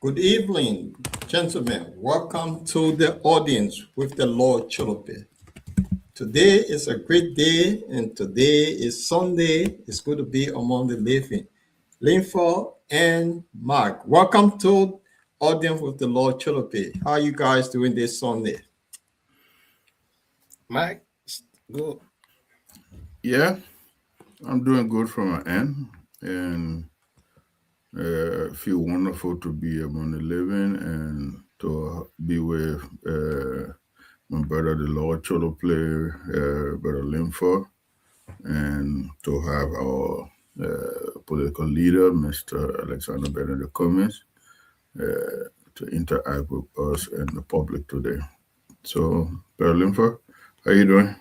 Good evening, gentlemen. Welcome to the audience with the Lord Choloply. Today is a great day, and today is Sunday. It's good to be among the living. Linford and Mark, welcome to audience with the Lord Choloply. How are you guys doing this Sunday? Mike, go. Yeah, I'm doing good from my end, and feel wonderful to be among the living and to be with my brother, the Lord Choloply, brother Linford, and to have our political leader, Mr. Alexander Benedict Cummings, to interact with us and the public today. So, brother Linford, how you doing?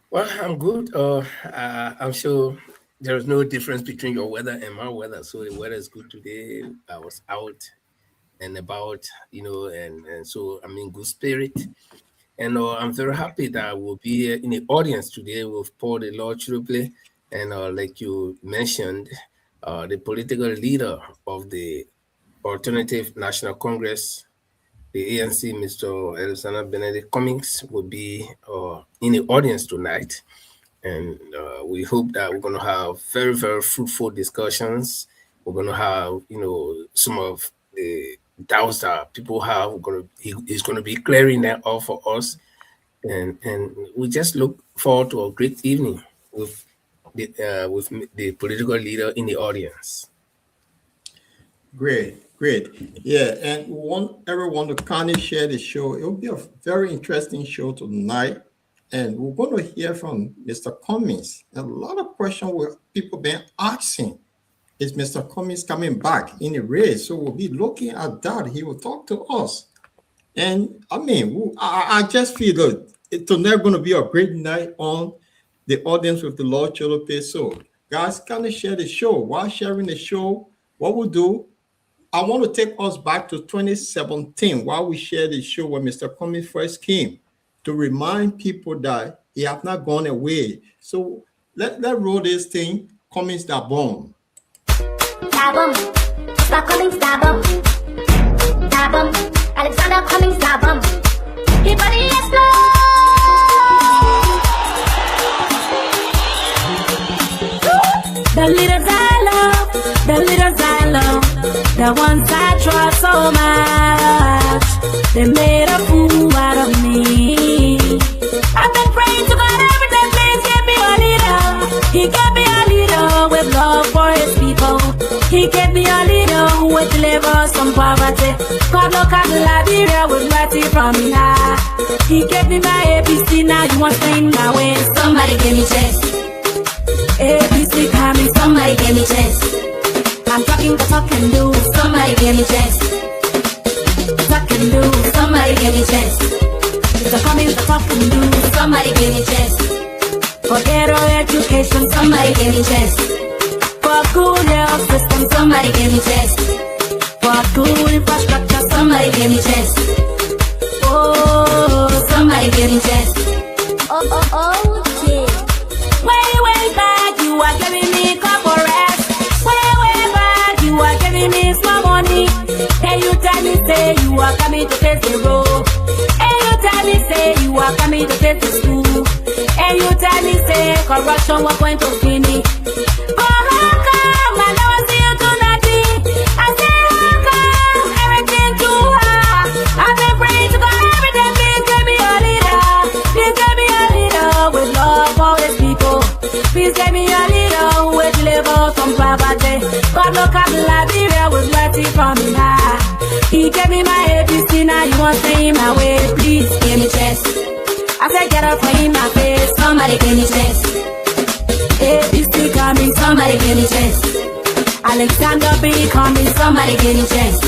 Well, I'm good. I'm sure there is no difference between your weather and my weather. So the weather is good today. I was out and about, and so I'm in good spirit. And I'm very happy that we'll be here in the audience today with Paul the Lord Choloply, and like you mentioned, the political leader of the Alternative National Congress, the ANC, Mr. Alexander Benedict Cummings, will be in the audience tonight. And we hope that we're going to have very, very fruitful discussions. We're going to have, some of the doubts that people have. He's going to be clearing that all for us. And we just look forward to a great evening with the political leader in the audience. Great. Yeah, and we want everyone to kindly share the show. It will be a very interesting show tonight. And we're going to hear from Mr. Cummings. A lot of questions people been asking. Is Mr. Cummings coming back in the race? So we'll be looking at that. He will talk to us. And I just feel that tonight going to be a great night on the audience with the Lord Choloply. So guys, kind of share the show. While sharing the show, what we'll do, I want to take us back to 2017 while we share the show when Mr. Cummings first came, to remind people that he has not gone away. So let roll this thing, Cummings da bomb. Da-bum, Mr. Cummings da-bum. Da-bum, Alexander Cummings da-bum. He body explode. The leaders I love, the leaders I love, the ones I trust so much, they made a fool out of me. I've been praying to God every day, please give me a leader. He gave me a leader with love for his people. He gave me a leader who would deliver us from poverty. God look at Liberia with mercy from me now. He gave me my ABC, now you want to in my way. Somebody give me chance. ABC coming, somebody give me chance. I'm talking the talk and do, somebody give me chance. Talk and do, somebody give me chance. Mr. Cummings, the talk and do, somebody give me chance. For better education, somebody give me chance. For good health system, somebody give me chance. For good infrastructure, somebody give me chance. Oh, somebody give me chance. Okay. Way back, you are giving me corporate. Way back, you are giving me small money. Hey, you tell me say you are coming to face the road. Hey, you tell me say you are coming to face the school. Hey, you tell me say corruption was going to finish. Oh, how come I never see you do nothing? I say how come everything too hard? I've been praying to God every day, please give me a leader. Please give me a leader with love for his people. Please give me a leader who will deliver from poverty. God look at Liberia with mercy from me now. He gave me my ABC, now you want to stay in my way. Please give me chance. I said get up in my face, somebody give me chance. ABC coming, somebody give me chance. Alexander B coming, somebody give me chance.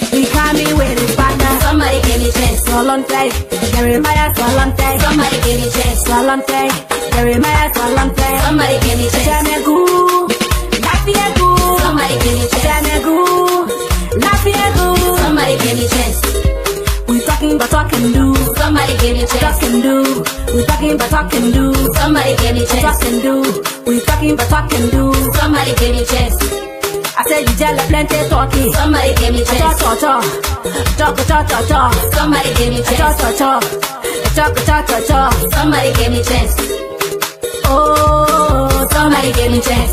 He coming with his partner, somebody give me chance. Choloply, Jeremiah Choloply, somebody give me chance. Choloply, Jeremiah Choloply, somebody give me chance. Jamegu, Lafiegu, somebody give me chance. Jamegu, Lafiegu, somebody give me chance. We talking but talk and do, somebody give me chance. Talk and do, we talking but talk and do, somebody give me chance. Talk and do, we talking but talk and do, somebody give me chance. I said you tell plenty talking. Somebody give me chance. Talk. Somebody give me chance. Talk. Somebody give me chance. Oh, Somebody give me chance.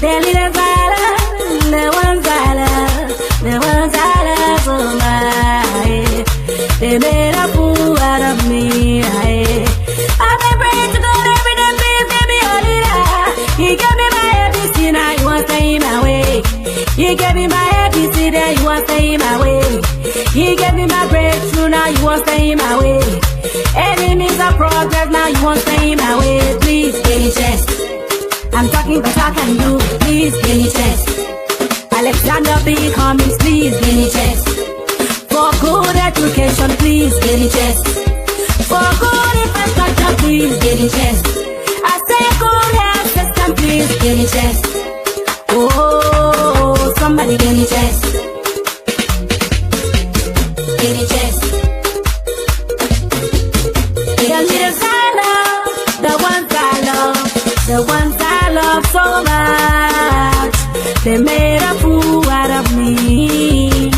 the leaders I love, the ones I love so much. They made a fool out of me. I've been praying to God every day, please give me a leader. He gave me my ABC, now he wants to stay my way. He gave me my ABC, then he wants to stay my way. He gave me my breakthrough, now he wants to stay my way. Enemies of progress, now he wants to stay my way. Please give me chance. I'm talking but I can do. Please give me chance. Alexander B. Cummings, please give me chance. For good education, please give me chance. For good infrastructure, please give me chance. I say good health system, please give me chance. Oh, somebody give me chance. Give me chance. The leaders I love, the ones I love, the ones I love so much. They made a fool out of me.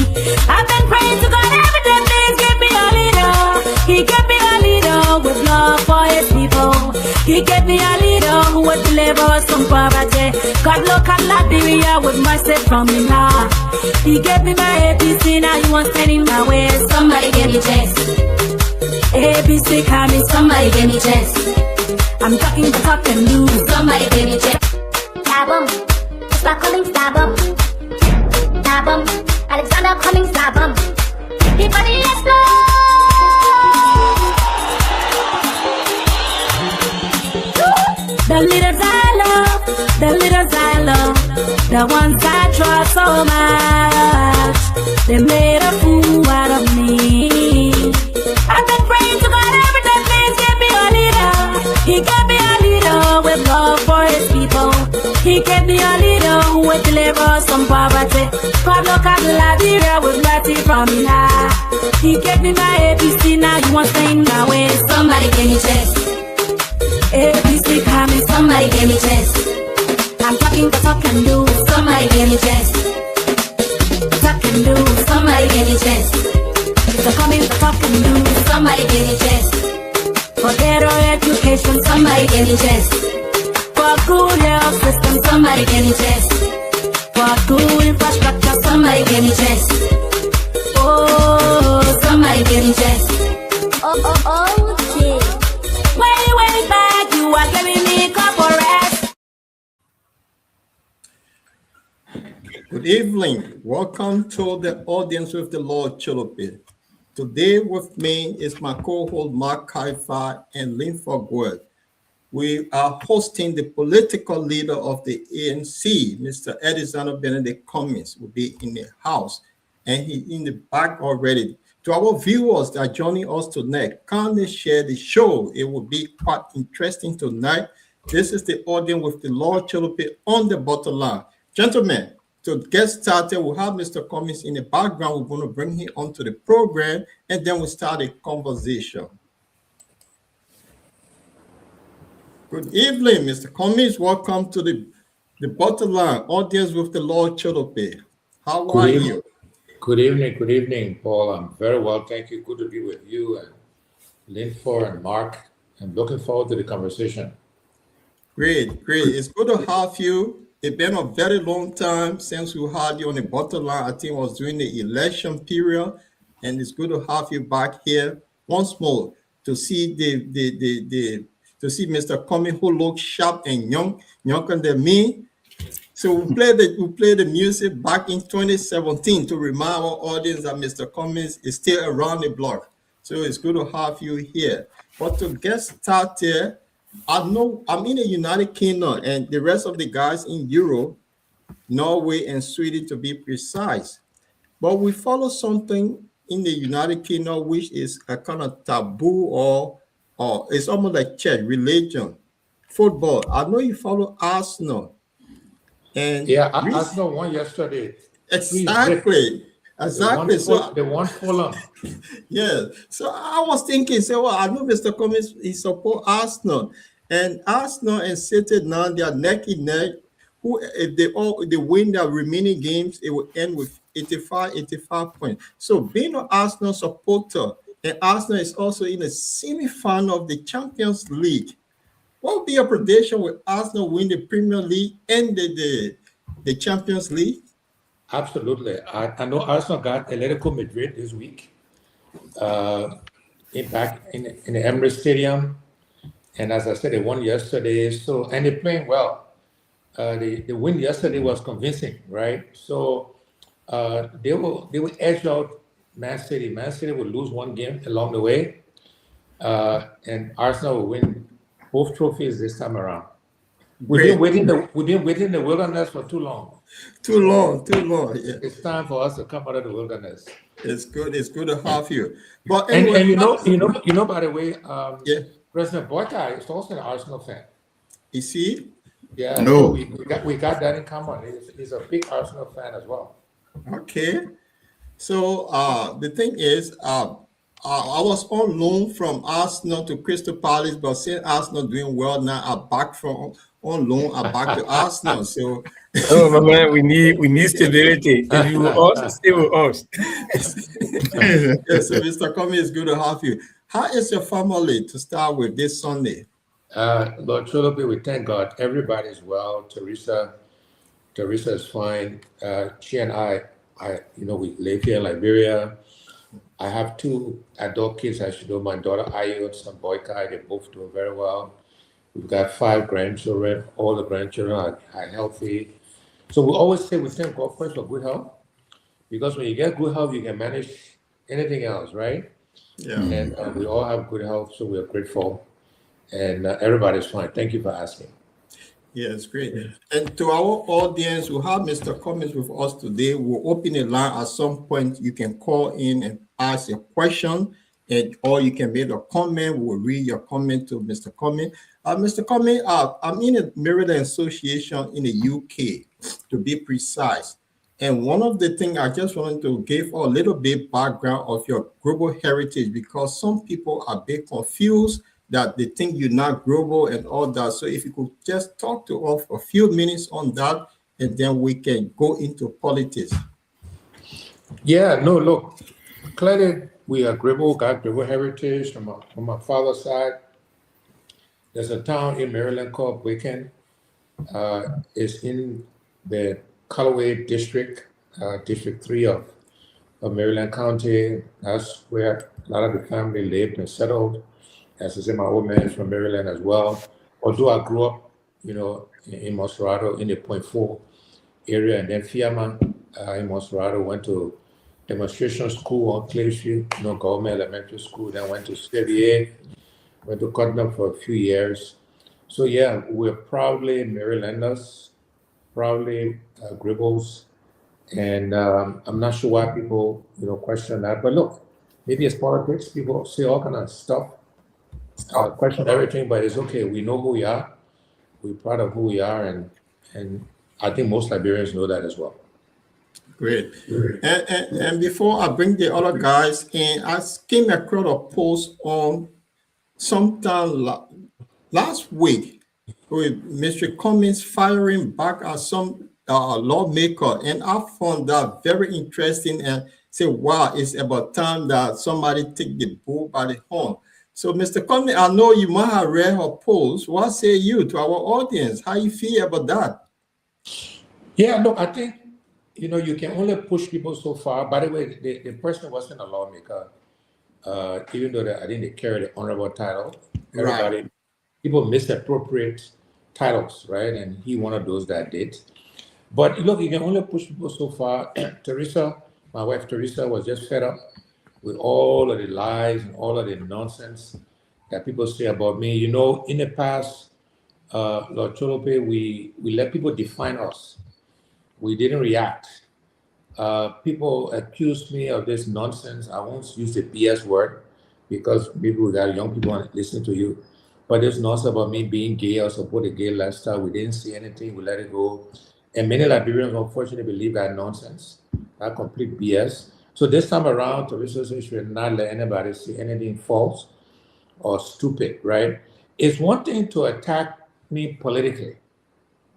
I've been praying to God every day, please give me a leader. He gave me a leader with love for his people. He gave me a leader who would deliver us from poverty. God look at Liberia with mercy from him heart. He gave me my ABC, now he wants to in my way. Somebody give me chance. ABC coming, Somebody give me chance. I'm talking the talk and do. Somebody give me chance. Stab 'em. Mr. Cummings, stab 'em. Stab 'em. Alexander Cummings, stab 'em. He body explode. The leaders I love, the leaders I love, the ones I trust so much. They made a fool out of me. I've been praying to God every day, please give me a leader. He gave me a leader with love for his people. He gave me a leader who would deliver us from poverty. God look at Liberia with mercy from his heart. He gave me my ABC, now he wants to in my way. Somebody give me chance. ABC coming, Somebody give me chance. I'm talking the talk and do. Somebody give me chance. Talk and do. Somebody give me chance. The coming the talk and do. Somebody give me chance. For better education, Somebody give me chance. for good health system, Somebody give me chance. for good infrastructure, Somebody give me chance. oh, Somebody give me chance. Okay. way back, you are giving me corporate. Good evening. Welcome to the audience with the Lord Choloply. Today with me is my co-host Mark Kaifa and Linford Word. We are hosting the political leader of the ANC, Mr. Alexander Benedict Cummings, will be in the house, and he in the back already. To our viewers that are joining us tonight, kindly share the show. It will be quite interesting tonight. This is the audience with the Lord Choloply on the bottom line. Gentlemen, to get started, we'll have Mr. Cummings in the background. We're going to bring him onto the program, and then we'll start a conversation. Good evening, Mr. Cummings. Welcome to the bottom line, audience with the Lord Choloply. How are you? Good evening, Paul. I'm very well, thank you. Good to be with you and Linford and Mark. I'm looking forward to the conversation. Great. It's good to have you. It's been a very long time since we had you on the bottom line. I think it was during the election period, and it's good to have you back here once more to see to see Mr. Cummings, who looks sharp and younger than me. So we played the music back in 2017 to remind our audience that Mr. Cummings is still around the block. So it's good to have you here. But to get started, I know I'm in the United Kingdom and the rest of the guys in Europe, Norway and Sweden to be precise. But we follow something in the United Kingdom which is a kind of taboo or it's almost like church, religion, football. I know you follow Arsenal. And Yeah, Arsenal won yesterday. exactly. They won Fulham. Yeah. So I was thinking, I know Mr. Cummings, he support Arsenal. And Arsenal and City now, they are neck and neck. who if they win their remaining games, it will end with 85 points. So being an Arsenal supporter, and Arsenal is also in the semi-final of the Champions League. What would be your prediction with Arsenal win the Premier League and the Champions League? Absolutely. I know Arsenal got Atletico Madrid this week, back in the Emirates Stadium, and as I said, they won yesterday. So and they're playing well. The win yesterday was convincing, right? So they will edge out Man City. Man City will lose one game along the way, and Arsenal will win both trophies this time around. We've been waiting in the wilderness for too long. Too long. Yeah. It's time for us to come out of the wilderness. It's good to have you. But And anyway, you know. By the way, yeah. President Boyka is also an Arsenal fan. You see? Yeah. No. So we got that in common. He's a big Arsenal fan as well. Okay. So the thing is, I was on loan from Arsenal to Crystal Palace, but since Arsenal doing well now, I'm back from on loan. I'm back to Arsenal. So Oh my man, we need stability. If you with us, stay with us. yes, so Mr. Comey, it's good to have you. How is your family to start with this Sunday? Lord Choloply, we thank God. Everybody's well. Teresa is fine. She and I, we live here in Liberia. I have 2 adult kids, as you know, my daughter Ayu and son Boyka. They're both doing very well. We've got 5 grandchildren. All the grandchildren are healthy. So we always say we thank God first for good health, because when you get good health, you can manage anything else, right? Yeah. And we all have good health, so we are grateful. And everybody's fine. Thank you for asking. Yeah, it's great. And to our audience, we have Mr. Cummins with us today. We'll open a line at some point. You can call in and ask a question, or you can make a comment. We'll read your comment to Mr. Cummins. Mr. Cummins, I'm in a Maryland Association in the UK, to be precise. And one of the things I just wanted to give a little bit background of your global heritage, because some people are a bit confused that they think you're not global and all that. So if you could just talk to us for a few minutes on that, and then we can go into politics. Yeah, no, look, clearly we are global, got global heritage from my father's side. There's a town in Maryland called Wiccan. It's in the Callaway district, District 3 of Maryland County. That's where a lot of the family lived and settled. As I said, my old man is from Maryland as well. Although I grew up, in Monserrato in the Point 4 area, and then Fiamma in Monserrato, went to demonstration school on Clay Street, government elementary school. Then went to Sevier, went to Cottenham for a few years. So yeah, we're proudly Marylanders, proudly Gribbles, and I'm not sure why people, question that. But look, maybe it's politics. People say all kind of stuff. Question everything, but it's okay. We know who we are. We're proud of who we are, and I think most Liberians know that as well. Great. And before I bring the other guys in, I came across a post on sometime last week with Mr. Cummins firing back at some lawmaker, and I found that very interesting and say, wow, it's about time that somebody take the bull by the horn. So, Mr. Cummins, I know you might have read her post. What say you to our audience? How you feel about that? Yeah, look, I think, you can only push people so far. By the way, the person wasn't a lawmaker, even though I think they carry the honorable title. Everybody, people misappropriate titles, right? And he one of those that did. But look, you can only push people so far. Teresa, my wife Teresa, was just fed up with all of the lies and all of the nonsense that people say about me. In the past, Lord Choloply, we let people define us. We didn't react. People accused me of this nonsense. I won't use the BS word because people got young people listening to you. But there's nonsense about me being gay or support a gay lifestyle. We didn't see anything. We let it go. And many Liberians, unfortunately, believe that nonsense, that complete BS. So this time around, Teresa says she will not let anybody see anything false or stupid, right? It's one thing to attack me politically,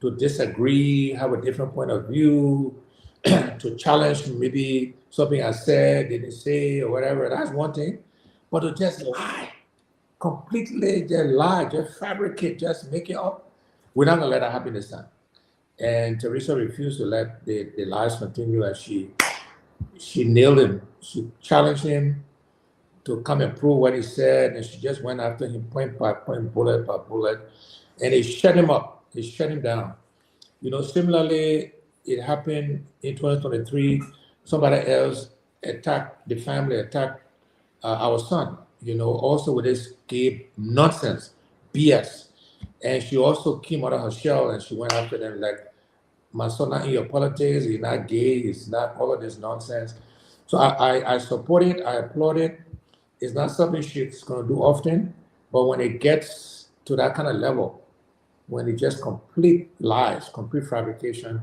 to disagree, have a different point of view, to challenge maybe something I said, didn't say, or whatever. That's one thing. But to just lie, completely just lie, just fabricate, just make it up, we're not gonna let that happen this time. And Teresa refused to let the lies continue, and she nailed him. She challenged him to come and prove what he said, and she just went after him point by point, bullet by bullet, and it shut him up. It shut him down. Similarly, it happened in 2023. Somebody else attacked the family, attacked our son, also with this gay nonsense, BS. And she also came out of her shell and she went after them like, my son not in your politics, he's not gay, he's not all of this nonsense. So I support it, I applaud it. It's not something she's going to do often, but when it gets to that kind of level, when it just complete lies, complete fabrication,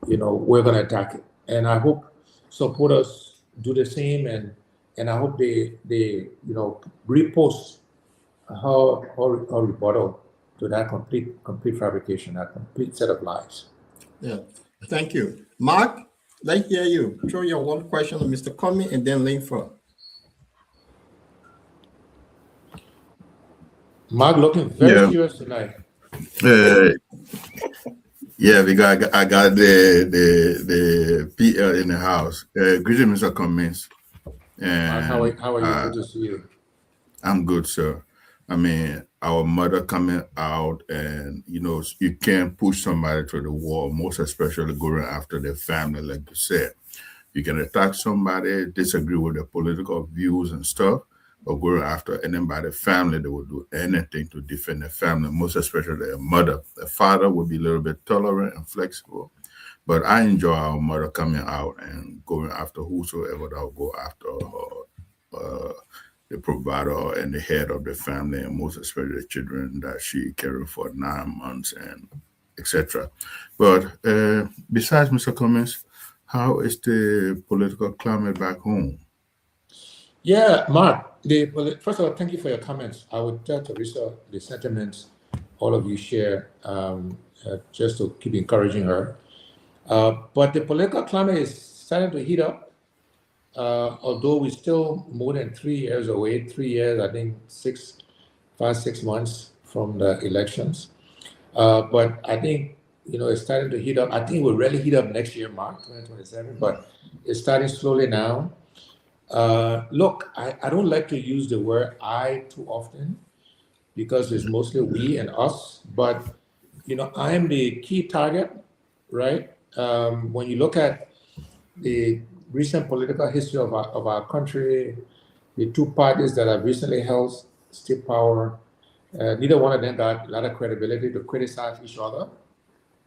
we're going to attack it. And I hope supporters do the same, and I hope they repost her rebuttal to that complete fabrication, that complete set of lies. Yeah, thank you. Mark, let's hear you. Throw your one question to Mr. Cummings and then Linford. Mark looking very serious tonight. Yeah, because I got the PL in the house. Greetings, Mr. Cummings. And How are you? Good to see you. I'm good, sir. I mean, our mother coming out, and you can't push somebody to the wall, most especially going after their family, like you said. You can attack somebody, disagree with their political views and stuff, but going after anybody's family, they will do anything to defend their family, most especially their mother. The father would be a little bit tolerant and flexible. But I enjoy our mother coming out and going after whosoever that will go after her, the provider and the head of the family, and most especially the children that she carried for 9 months and etc. But besides Mr. Cummings, how is the political climate back home? Yeah, Mark, first of all, thank you for your comments. I would tell Teresa the sentiments all of you share, just to keep encouraging her. But the political climate is starting to heat up, although we're still more than 3 years away, 3 years, I think 6 months from the elections. But I think, it's starting to heat up. I think it will really heat up next year, March 2027, but it's starting slowly now. Look, I don't like to use the word I too often because it's mostly we and us, but, I am the key target, right? When you look at the recent political history of our country, the two parties that have recently held state power, neither one of them got a lot of credibility to criticize each other,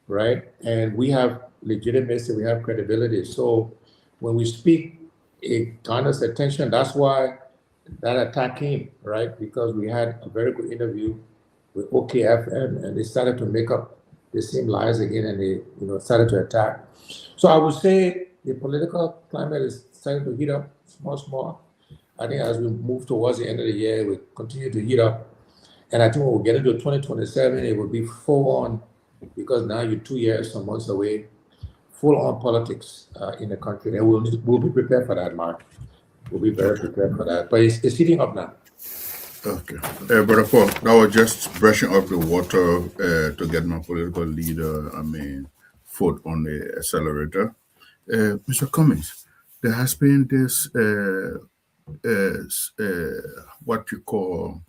right? And we have legitimacy, we have credibility. So when we speak, it garners attention. That's why that attack came, right? Because we had a very good interview with OKFM, and they started to make up the same lies again, and they started to attack. So I would say the political climate is starting to heat up small. I think as we move towards the end of the year, it will continue to heat up. And I think when we get into 2027, it will be full on, because now you're 2 years, some months away, full on politics in the country. And we'll be prepared for that, Mark. We'll be very prepared for that. But it's heating up now. Okay. Brother Paul, I was just brushing up the water to get my political leader, foot on the accelerator. Mr. Cummings, there has been this, what you call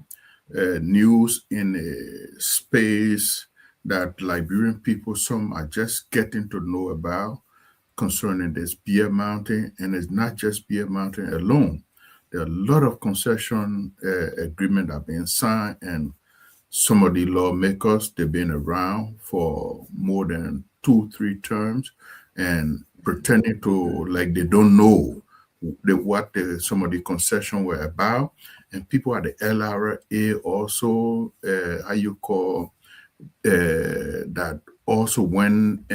news in a space that Liberian people, some are just getting to know about concerning this beer mountain. And it's not just beer mountain alone. There are a lot of concession agreements that are being signed, and some of the lawmakers, they've been around for more than 2-3 terms and pretending to like they don't know what some of the concessions were about. And people at the LRA also, that also when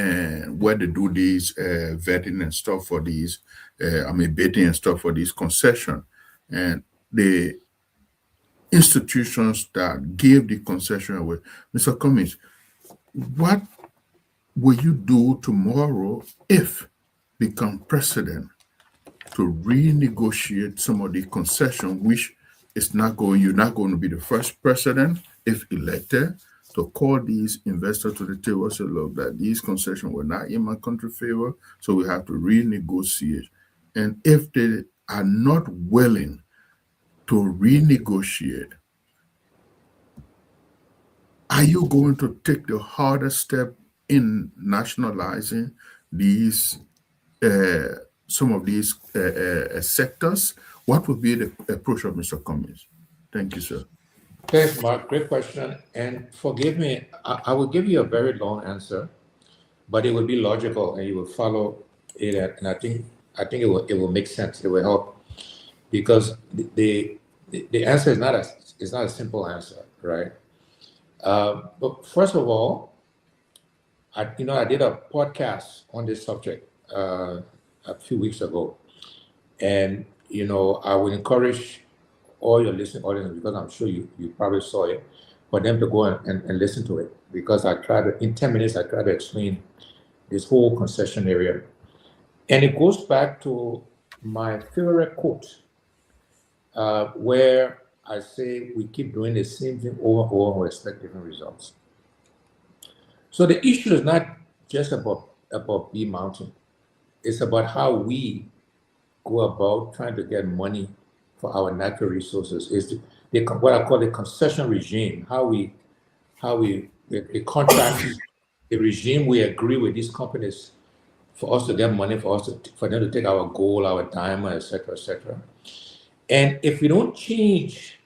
where they do these vetting and stuff for these, bidding and stuff for these concessions. And the institutions that gave the concession away. Mr. Cummings, what will you do tomorrow if become president to renegotiate some of the concession, which is not going, you're not going to be the first president, if elected, to call these investors to the table and say, look, that these concessions were not in my country favor, so we have to renegotiate. And if they are not willing to renegotiate, are you going to take the harder step in nationalizing these some of these sectors? What would be the approach of Mr. Cummings? Thank you, sir. Thanks, Mark. Great question. And forgive me, I will give you a very long answer, but it will be logical and you will follow it. And I think it will make sense. It will help because the answer is not a simple answer, right? But first of all, I did a podcast on this subject a few weeks ago, and I would encourage all your listening audience, because I'm sure you probably saw it, for them to go and listen to it, because in 10 minutes I try to explain this whole concession area, and it goes back to my favorite quote, where I say we keep doing the same thing over and over and we expect different results. So the issue is not just about B Mountain. It's about how we go about trying to get money for our natural resources. Is what I call the concession regime. How we the contracts, the regime we agree with these companies for us to get money, for them to take our gold, our diamond, etc., etc. And if we don't change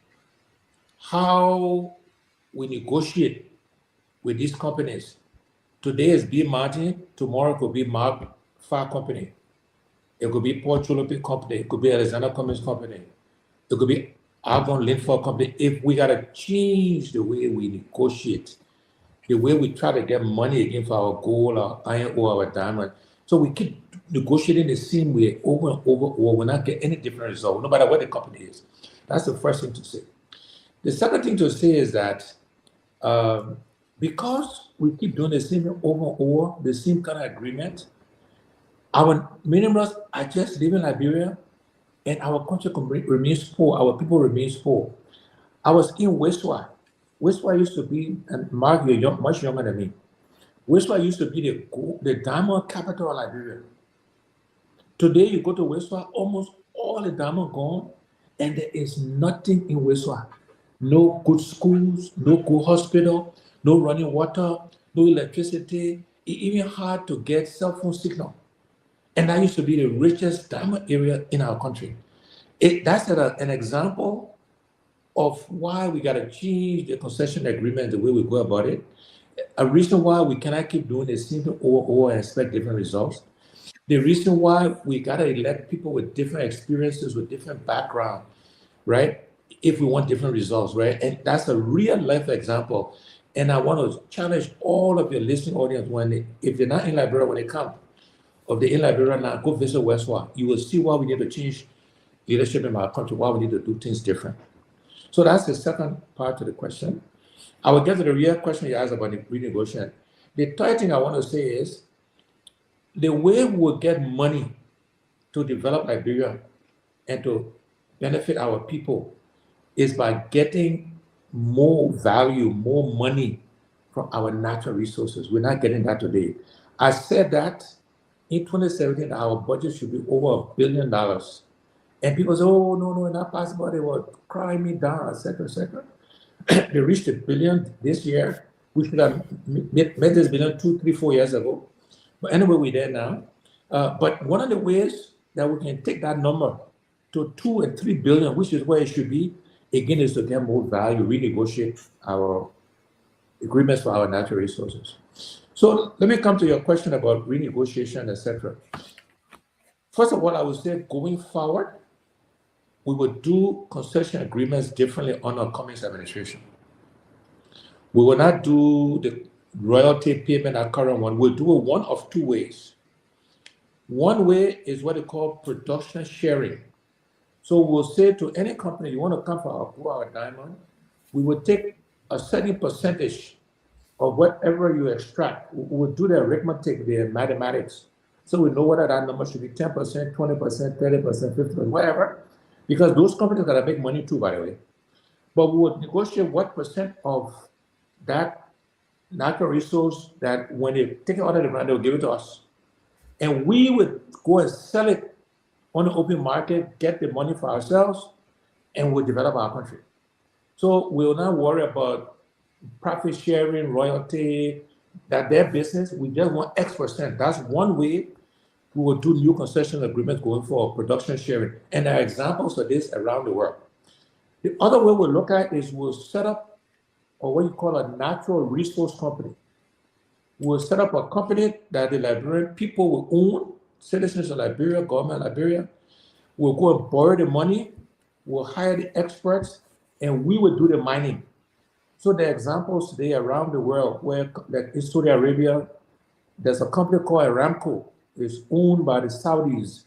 how we negotiate with these companies, today is B Martin, tomorrow could be Mark Far Company, it could be Port Choloply Company, it could be Alexander Cummings Company, it could be Argon Linford Company. If we gotta change the way we negotiate, the way we try to get money again for our gold, our iron ore, our diamond, so we keep negotiating the same way over and over, or we're not getting any different result, no matter what the company is. That's the first thing to say. The second thing to say is that because we keep doing the same over and over, the same kind of agreement, our minerals are just living in Liberia, and our country remains poor, our people remains poor. I was in Westwa. Westwa used to be, and Mark, you're much younger than me. Westwa used to be the diamond capital of Liberia. Today, you go to Westwa, almost all the diamond gone, and there is nothing in Westwa. No good schools, no good hospital, no running water, no electricity. It even hard to get cell phone signal. And that used to be the richest diamond area in our country. That's an example of why we got to change the concession agreement, the way we go about it. A reason why we cannot keep doing the same thing over and expect different results. The reason why we got to elect people with different experiences, with different background, right? If we want different results, right? And that's a real life example. And I want to challenge all of your listening audience, if they're not in Liberia, when they come, of the in Liberia now, go visit Westwa. You will see why we need to change leadership in our country, why we need to do things different. So that's the second part of the question. I will get to the real question you asked about the renegotiation. The third thing I want to say is the way we will get money to develop Liberia and to benefit our people is by getting more value, more money from our natural resources. We're not getting that today. I said that in 2017, our budget should be over $1 billion. And people say, oh, no, not possible. They were crying me down, etc., etc. They reached $1 billion this year. We should have made this billion 2, 3, 4 years ago. But anyway, we're there now. But one of the ways that we can take that number to 2 and 3 billion, which is where it should be, again, is to get more value, renegotiate our agreements for our natural resources. So let me come to your question about renegotiation, etc. First of all, I would say going forward, we would do concession agreements differently under Cummings administration. We will not do the royalty payment at current one. We'll do it one of two ways. One way is what they call production sharing. So we'll say to any company, you want to come for our diamond, we will take a certain percentage of whatever you extract. We'll do the arithmetic, the mathematics. So we know whether that number should be 10%, 20%, 30%, 50%, whatever. Because those companies gotta make money too, by the way. But we would negotiate what percent of that natural resource that when they take it out of the ground, they'll give it to us. And we would go and sell it on the open market, get the money for ourselves, and we'll develop our country. So we'll not worry about profit sharing, royalty, that their business. We just want X percent. That's one way we will do new concession agreements going for production sharing. And there are examples of this around the world. The other way we'll look at is we'll set up or what you call a natural resource company. We'll set up a company that the Liberian people will own, citizens of Liberia, government of Liberia. We'll go and borrow the money, we'll hire the experts, and we will do the mining. So the examples today around the world, where like in Saudi Arabia, there's a company called Aramco. It's owned by the Saudis,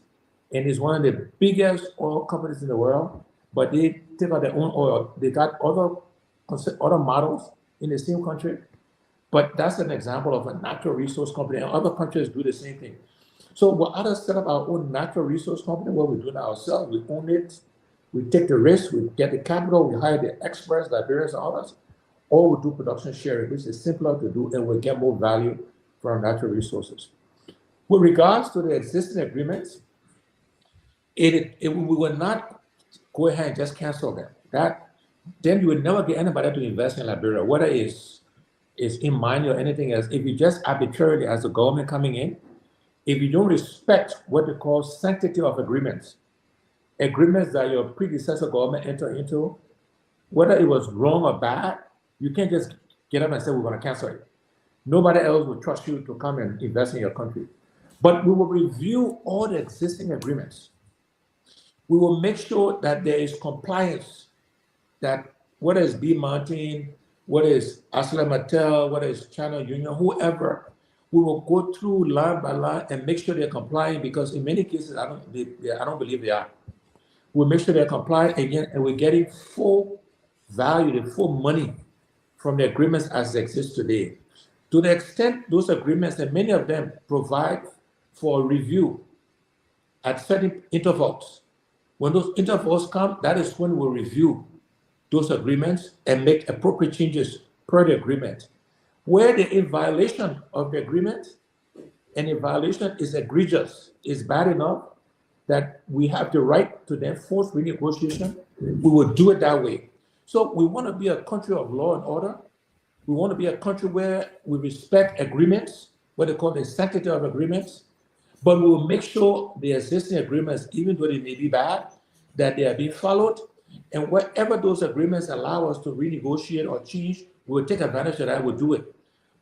and it's one of the biggest oil companies in the world. But they take out their own oil. They got other models in the same country. But that's an example of a natural resource company, and other countries do the same thing. So we'll either set up our own natural resource company where we do it ourselves, we own it, we take the risk, we get the capital, we hire the experts, Liberians, and others, or we do production sharing, which is simpler to do, and we get more value from our natural resources. With regards to the existing agreements, we will not go ahead and just cancel them. Then you will never get anybody to invest in Liberia, whether it's in mining or anything else. If you just arbitrarily, as the government coming in, if you don't respect what they call sanctity of agreements that your predecessor government entered into, whether it was wrong or bad, you can't just get up and say, we're going to cancel it. Nobody else will trust you to come and invest in your country. But we will review all the existing agreements. We will make sure that there is compliance, that whether it's B Mountain, whether it's Asla Mattel, whether it's China Union, whoever, we will go through line by line and make sure they're complying, because in many cases, I don't believe they are. We'll make sure they're compliant again, and we're getting full value, the full money from the agreements as they exist today. To the extent those agreements, and many of them provide for review at certain intervals. When those intervals come, that is when we'll review those agreements and make appropriate changes per the agreement. Where they're in violation of the agreement, and the violation is egregious, is bad enough that we have the right to then force renegotiation, we will do it that way. So we want to be a country of law and order. We want to be a country where we respect agreements, what they call the sanctity of agreements, but we will make sure the existing agreements, even though they may be bad, that they are being followed. And wherever those agreements allow us to renegotiate or change, we will take advantage of that, we'll do it.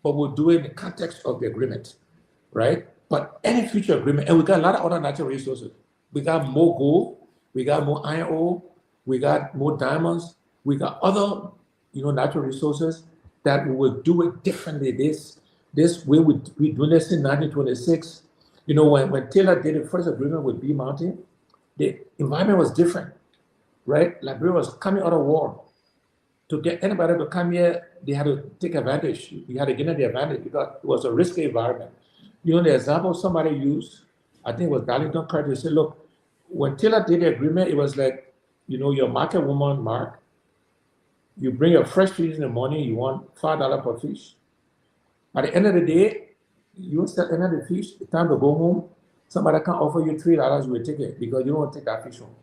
But we'll do it in the context of the agreement, right? But any future agreement, and we got a lot of other natural resources. We got more gold, we got more iron ore, we got more diamonds, we got other, natural resources that we will do it differently. This way we do this in 1926. When Taylor did the first agreement with B Mountain, the environment was different, right? Liberia was coming out of war. To get anybody to come here, they had to take advantage. You had to get the advantage because it was a risky environment. The example somebody used, I think it was Darlington Curtis, said, look, when Taylor did the agreement, it was like, your market woman, Mark, you bring your fresh fish in the morning, you want $5 per fish. At the end of the day, you sell another fish, it's time to go home, somebody can offer you $3, you will take it because you don't want to take that fish home.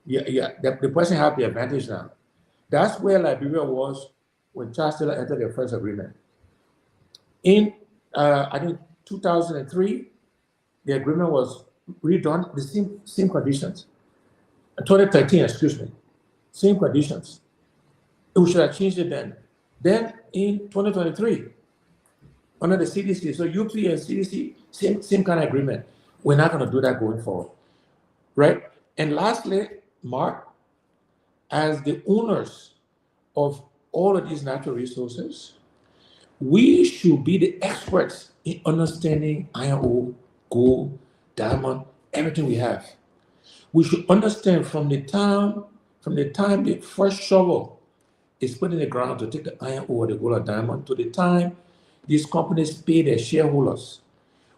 The person have the advantage now. That's where Liberia was when Charles Taylor entered the first agreement. In, I think, 2003, the agreement was redone, the same conditions. 2013, excuse me, same conditions. We should have changed it then. Then in 2023, under the CDC, so UP and CDC, same kind of agreement. We're not going to do that going forward, right? And lastly, Mark, as the owners of all of these natural resources, we should be the experts in understanding iron ore, gold, diamond, everything we have. We should understand from the time the first shovel is put in the ground to take the iron ore, the gold or diamond. To the time these companies pay their shareholders,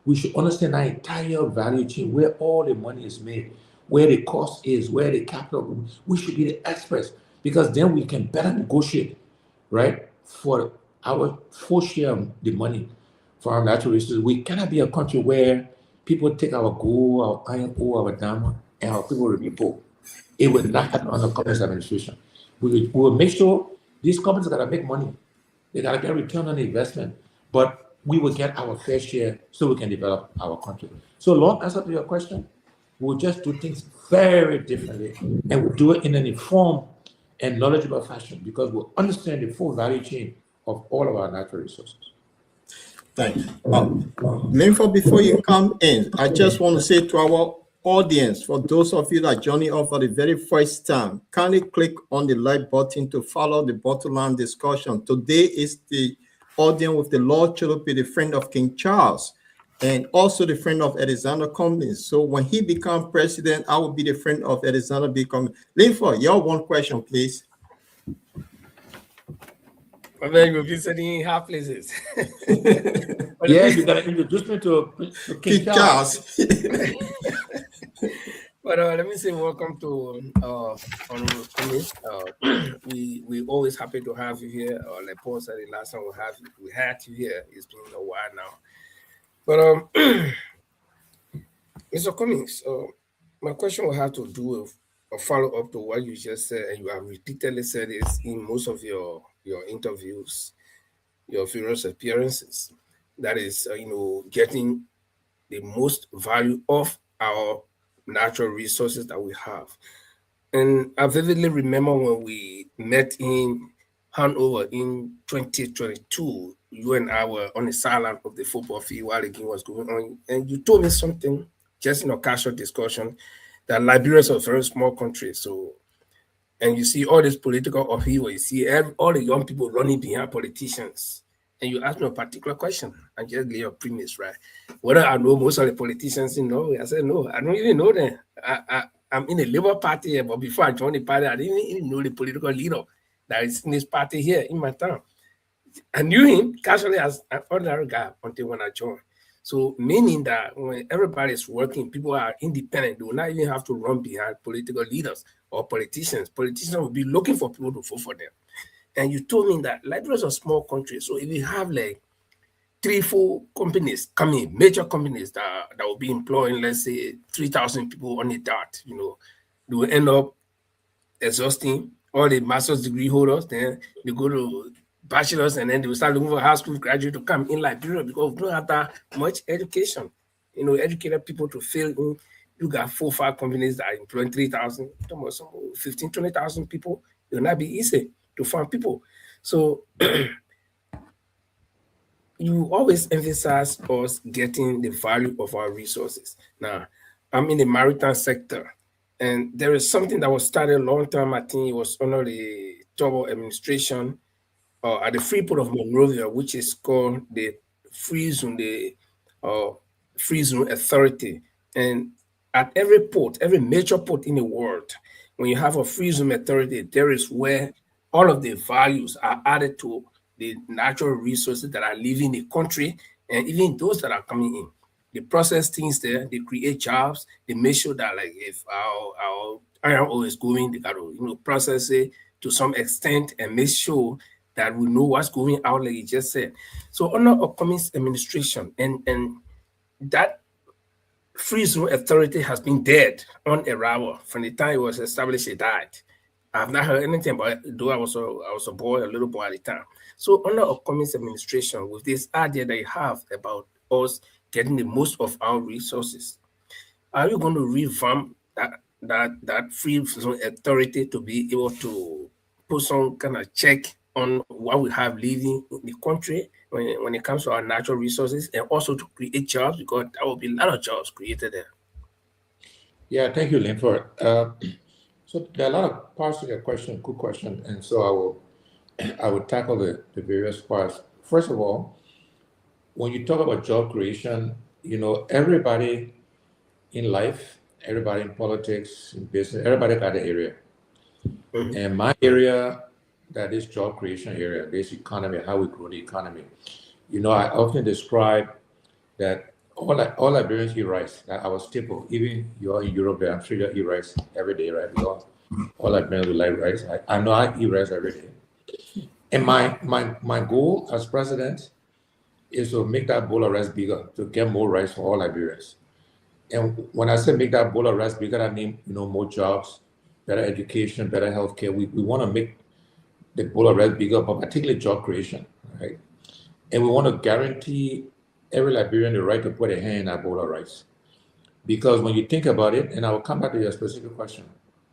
we should understand our entire value chain, where all the money is made, where the cost is, where the capital. We should be the experts because then we can better negotiate, right? For our full share of the money for our natural resources. We cannot be a country where people take our gold, our iron ore, our diamond, and our people remain poor. It will not happen under Cummings administration. We will make sure these companies gotta make money. They gotta get return on the investment, but we will get our fair share so we can develop our country. So long answer to your question, we'll just do things very differently and we'll do it in an informed and knowledgeable fashion because we'll understand the full value chain of all of our natural resources. Thanks. Linford, before you come in, I just want to say to our audience, for those of you that joining us for the very first time, kindly click on the like button to follow the bottom line discussion. Today is the audience with the Lord Choloply, the friend of King Charles, and also the friend of Alexander Cummings. So when he becomes president, I will be the friend of Alexander B. Cummings. Linford, your one question, please. I mean, you'll be sitting in half places. Yeah, you gotta introduce me to King Charles. But let me say welcome to Honorable Cummings. We always happy to have you here. Like Paul said, the last time we had you here, it's been a while now. But Mr. Cummings, my question will have to do with a follow up to what you just said, and you have repeatedly said this in most of your interviews, your various appearances. That is, getting the most value of our natural resources that we have. And I vividly remember when we met in Hanover in 2022, you and I were on the sideline of the football field while the game was going on, and you told me something just in a casual discussion that Liberia is a very small country. So, and you see all this political upheaval, you see all the young people running behind politicians. And you asked me a particular question and just lay your premise, right? Whether I know most of the politicians in Norway. I said, no, I don't even know them. I'm in the Labour Party, but before I joined the party, I didn't even know the political leader that is in this party here in my town. I knew him casually as an ordinary guy until when I joined. So meaning that when everybody is working, people are independent. They will not even have to run behind political leaders or politicians. Politicians will be looking for people to vote for them. And you told me that Liberia is a small country. So if you have like 3-4 companies coming, major companies that will be employing, let's say 3,000 people on the dot, they will end up exhausting all the master's degree holders. Then they go to bachelor's and then they will start looking for high school graduate to come in Liberia because we don't have that much education. Educated people to fill in. You got 4-5 companies that are employing 3,000, 15, 20,000 people. It will not be easy to find people. So you always emphasize us getting the value of our resources. Now, I'm in the maritime sector, and there is something that was started a long time. I think it was under the Tubble administration at the Freeport of Monrovia, which is called the Free Zone, Free Zone Authority. And at every port, every major port in the world, when you have a Free Zone Authority, there is where all of the values are added to the natural resources that are leaving the country and even those that are coming in. They process things there, they create jobs, they make sure that like if our iron ore is going, they got to process it to some extent and make sure that we know what's going out, like you just said. So under a Cummings administration, and that Free Zone Authority has been dead on arrival from the time it was established. It died. I've not heard anything about it, though I was a boy, a little boy at the time. So under a Cummings administration, with this idea that you have about us getting the most of our resources, are you going to revamp that Free Zone Authority to be able to put some kind of check on what we have living in the country when it comes to our natural resources, and also to create jobs, because there will be a lot of jobs created there? Yeah, thank you, Linford. So there are a lot of parts of your question, good question, and so I will tackle the various parts. First of all, when you talk about job creation, everybody in life, everybody in politics, in business, everybody got an area. And my area that this job creation area, this economy, how we grow the economy. You know, I often describe that all Liberians eat rice. That our staple. Even you're in Europe, there, I'm sure you eat rice every day, right? Because all Liberians will like rice. I know I eat rice every day. And my goal as president is to make that bowl of rice bigger, to get more rice for all Liberians. And when I say make that bowl of rice bigger, I mean, you know, more jobs, better education, better healthcare. We want to make the bowl of rice bigger, but particularly job creation, right? And we want to guarantee every Liberian the right to put a hand in that bowl of rice. Because when you think about it, and I will come back to your specific question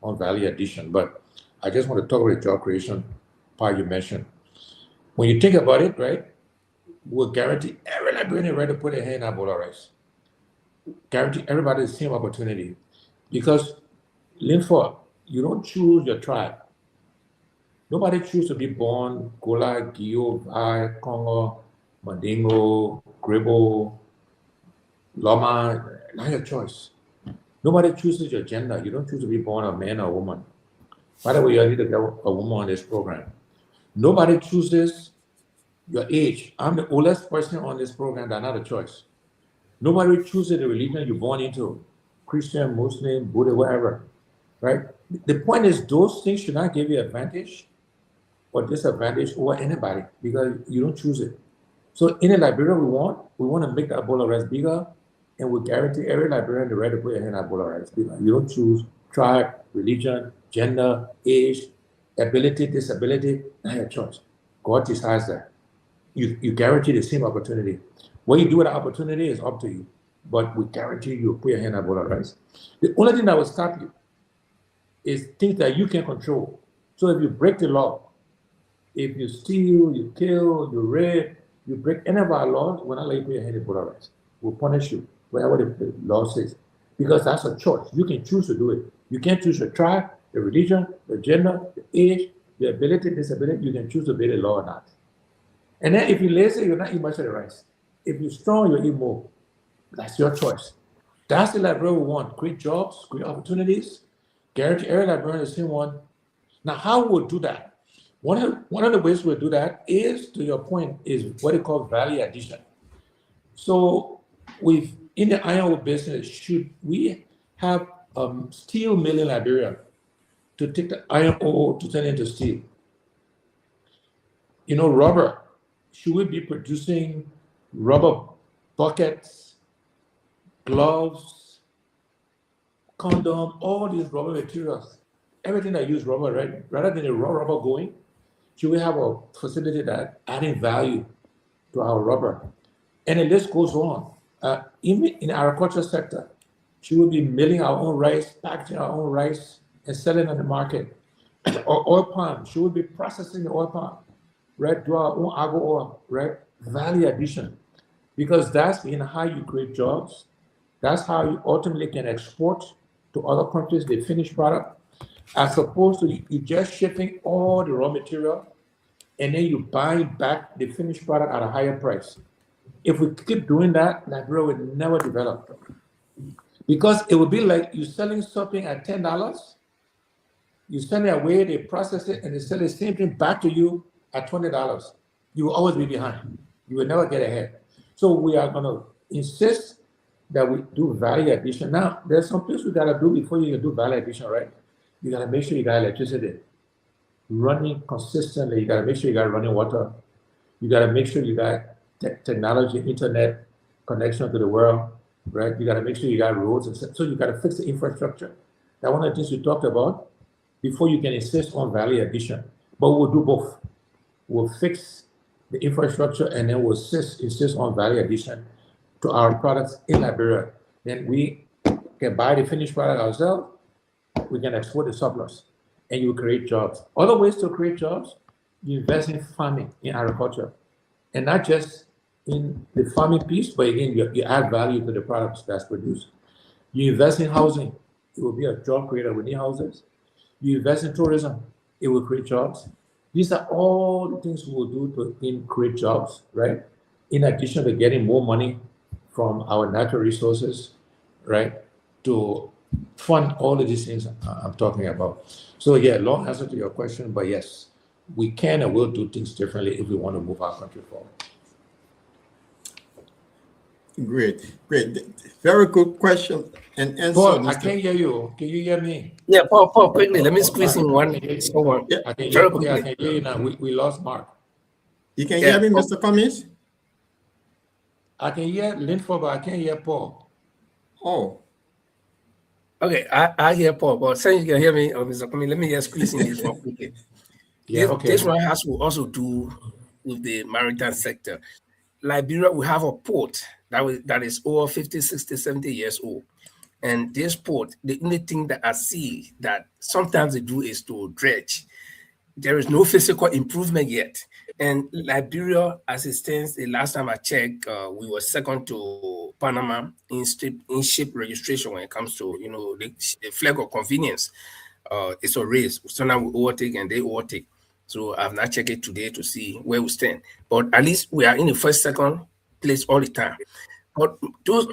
on value addition, but I just want to talk about the job creation part you mentioned. When you think about it, right, we'll guarantee every Liberian the right to put a hand in that bowl of rice. Guarantee everybody the same opportunity. Because, Linford, you don't choose your tribe. Nobody chooses to be born Gola, Gio, Vai, Congo, Mandingo, Gribble, Loma. Not your choice. Nobody chooses your gender. You don't choose to be born a man or a woman. By the way, you need to get a woman on this program. Nobody chooses your age. I'm the oldest person on this program. That's not a choice. Nobody chooses the religion you're born into, Christian, Muslim, Buddha, whatever, right? The point is those things should not give you advantage or disadvantage over anybody because you don't choose it. So in a Liberia we want to make that bowl of rice bigger, and we guarantee every Liberian the right to put your hand in that bowl of rice bigger. You don't choose tribe, religion, gender, age, ability, disability, not your choice. God decides that. You guarantee the same opportunity. What you do with the opportunity is up to you, but we guarantee you put your hand in that bowl of rice. The only thing that will stop you is things that you can control. So if you break the law, if you steal, you kill, you rape, you break any of our laws, we're not letting you put your hand in the bowl of rice. We'll punish you, whatever the law says, because that's a choice. You can choose to do it. You can't choose your tribe, the religion, the gender, the age, the ability, disability. You can choose to obey the law or not. And then if you're lazy, you're not eating much of the rice. If you're strong, you eat more. That's your choice. That's the Liberia we want. Create jobs, create opportunities, guarantee every Liberian the same one. Now, how we'll do that? One of the ways we'll do that is, to your point, is what they call value addition. So in the iron ore business, should we have steel mill in Liberia to take the iron ore to turn into steel? You know, rubber. Should we be producing rubber buckets, gloves, condom, all these rubber materials, everything that use rubber, right? Rather than the raw rubber going, should we have a facility that adding value to our rubber? And the list goes on. Even in the agriculture sector, should we be milling our own rice, packaging our own rice, and selling on the market? Or oil palm, should we be processing the oil palm, right? Do our own agro oil, right? Value addition. Because that's in how you create jobs. That's how you ultimately can export to other countries the finished product, as opposed to you just shipping all the raw material and then you buy back the finished product at a higher price. If we keep doing that, Liberia will never develop. Because it will be like you selling something at $10, you send it away, they process it, and they sell the same thing back to you at $20. You will always be behind. You will never get ahead. So we are going to insist that we do value addition. Now, there's some things we got to do before you can do value addition, right? You got to make sure you got electricity running consistently. You got to make sure you got running water. You got to make sure you got technology, internet connection to the world, right? You got to make sure you got roads. And so you got to fix the infrastructure. That's one of the things we talked about before you can insist on value addition. But we'll do both. We'll fix the infrastructure and then we'll insist on value addition to our products in Liberia. Then we can buy the finished product ourselves. We can export the surplus and you create jobs. Other ways to create jobs, you invest in farming, in agriculture, and not just in the farming piece, but again, you add value to the products that's produced. You invest in housing, it will be a job creator. We need houses. You invest in tourism, it will create jobs. These are all the things we will do to create jobs, right? In addition to getting more money from our natural resources, right? To fund all of these things I'm talking about. So yeah, long answer to your question, but yes, we can and will do things differently if we want to move our country forward. Great. Very good question and answer, Paul, I Mr. can't hear you. Can you hear me? Yeah, Paul, quickly, let me squeeze in one. Someone. Yeah, I can Very hear, okay, I quickly. can hear you now. We lost Mark. you can Yeah, hear me, Paul. Mr. Cummings? I can hear Linford, but I can't hear Paul. Oh, Okay, I hear Paul, but since you can hear me, Mr. Kumi, let me just squeeze in this one quickly. Yeah, This okay. one has to also do with the maritime sector. Liberia, we have a port that is over 50, 60, 70 years old. And this port, the only thing that I see that sometimes they do is to dredge. There is no physical improvement yet. And Liberia, as it stands, the last time I checked, we were second to Panama in ship registration when it comes to the flag of convenience. It's a race. Sometimes we overtake and they overtake. So I've not checked it today to see where we stand. But at least we are in the first, second place all the time. But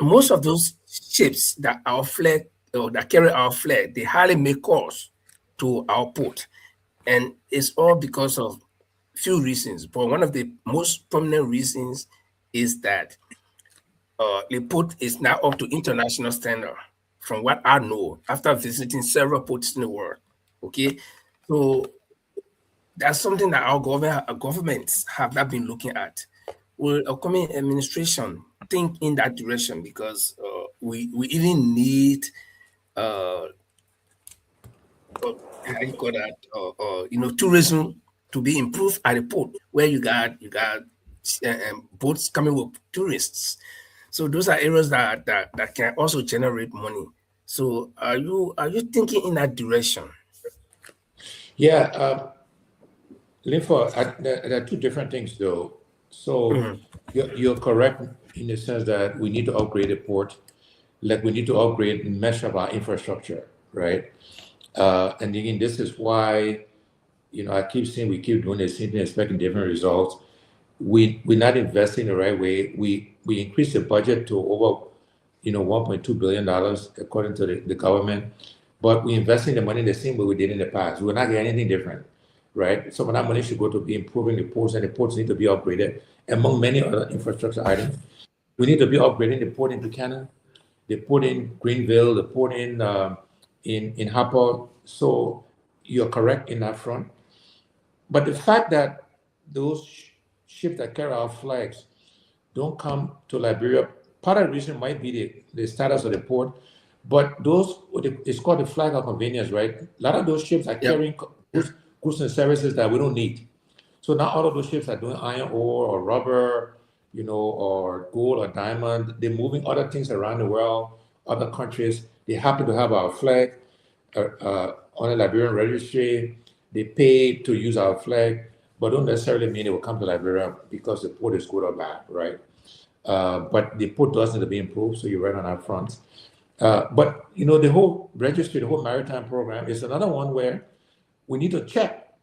most of those ships that our flag or that carry our flag, they hardly make calls to our port. And it's all because of few reasons. But one of the most prominent reasons is that the port is now up to international standard, from what I know, after visiting several ports in the world. Okay, so that's something that our governments have not been looking at. Will a coming administration think in that direction? Because we even need how you call that, tourism to be improved at the port where you got boats coming with tourists. So those are areas that can also generate money. So are you thinking in that direction? Yeah, Linford, there are two different things though. So you're correct in the sense that we need to upgrade the port, like we need to upgrade and mesh up our infrastructure, right? And again, this is why, I keep saying we keep doing the same thing, expecting different results. We're not investing the right way. We increased the budget to over, $1.2 billion according to the government, but we investing the money the same way we did in the past. We're not getting anything different, right? Some of that money should go to be improving the ports, and the ports need to be upgraded, among many other infrastructure items. We need to be upgrading the port in Buchanan, the port in Greenville, the port in Harper. So you're correct in that front. But the fact that those ships that carry our flags don't come to Liberia, part of the reason might be the status of the port, but it's called the flag of convenience, right? A lot of those ships are carrying goods and services that we don't need. So now all of those ships are doing iron ore or rubber, or gold or diamond. They're moving other things around the world, other countries. They happen to have our flag on a Liberian registry. They pay to use our flag, but don't necessarily mean it will come to Liberia because the port is good or bad, right? But the port does need to be improved, so you're right on that front. But the whole registry, the whole maritime program is another one where we need to check.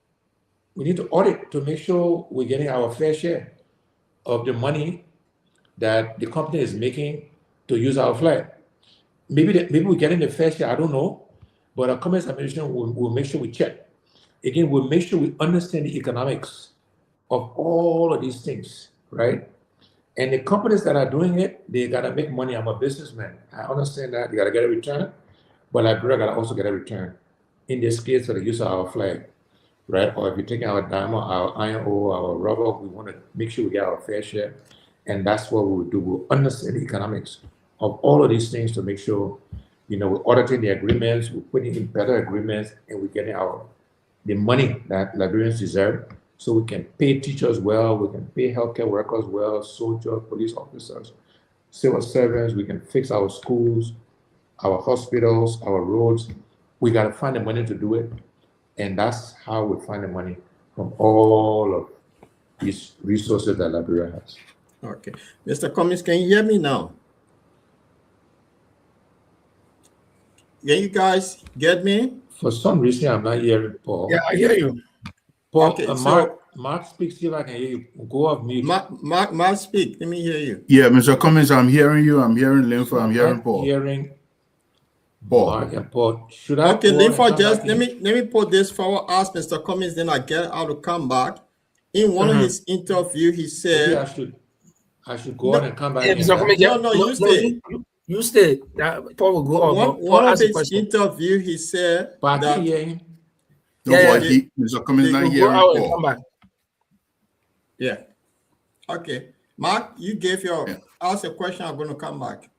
We need to audit to make sure we're getting our fair share of the money that the company is making to use our flag. Maybe we're getting the fair share, I don't know, but our Commerce Administration will make sure we check. Again, we'll make sure we understand the economics of all of these things, right? And the companies that are doing it, they gotta make money. I'm a businessman. I understand that. They gotta get a return, but Liberia gotta also get a return. In this case, for the use of our flag, right? Or if you're taking our diamond, our iron ore, our rubber, we want to make sure we get our fair share. And that's what we'll do. We'll understand the economics of all of these things to make sure, we're auditing the agreements, we're putting in better agreements, and we're getting the money that Liberians deserve, so we can pay teachers well, we can pay healthcare workers well, soldiers, police officers, civil servants, we can fix our schools, our hospitals, our roads. We got to find the money to do it. And that's how we find the money from all of these resources that Liberia has. okay. Mr. Cummings, can you hear me now? Can you guys get me? For some reason, I'm not hearing Paul. Yeah, I hear you. Paul, Okay, Mark speaks, see if I can hear you. Go off mute. Mark, speak. Let me hear you. Yeah, Mr. Cummings, I'm hearing you. I'm hearing Linford. I'm hearing Paul. Paul. Mark and Paul. Should I Okay, go leave and for come just back in? let me put this forward. Ask Mr. Cummings, then I get out to come back. In one of his interview, he Maybe I said, should go on and come back Yeah, in. Mr. Cummings, yeah, no, no, you no, stay. you stay. Paul will go over. One Paul of ask a his question. interview, he said But I that can hear him. No, Yeah, but yeah. Mr. Cummings not We'll go hearing out and come Paul. back. yeah. Okay, Mark, you gave your Yeah. ask a question. I'm going to come back.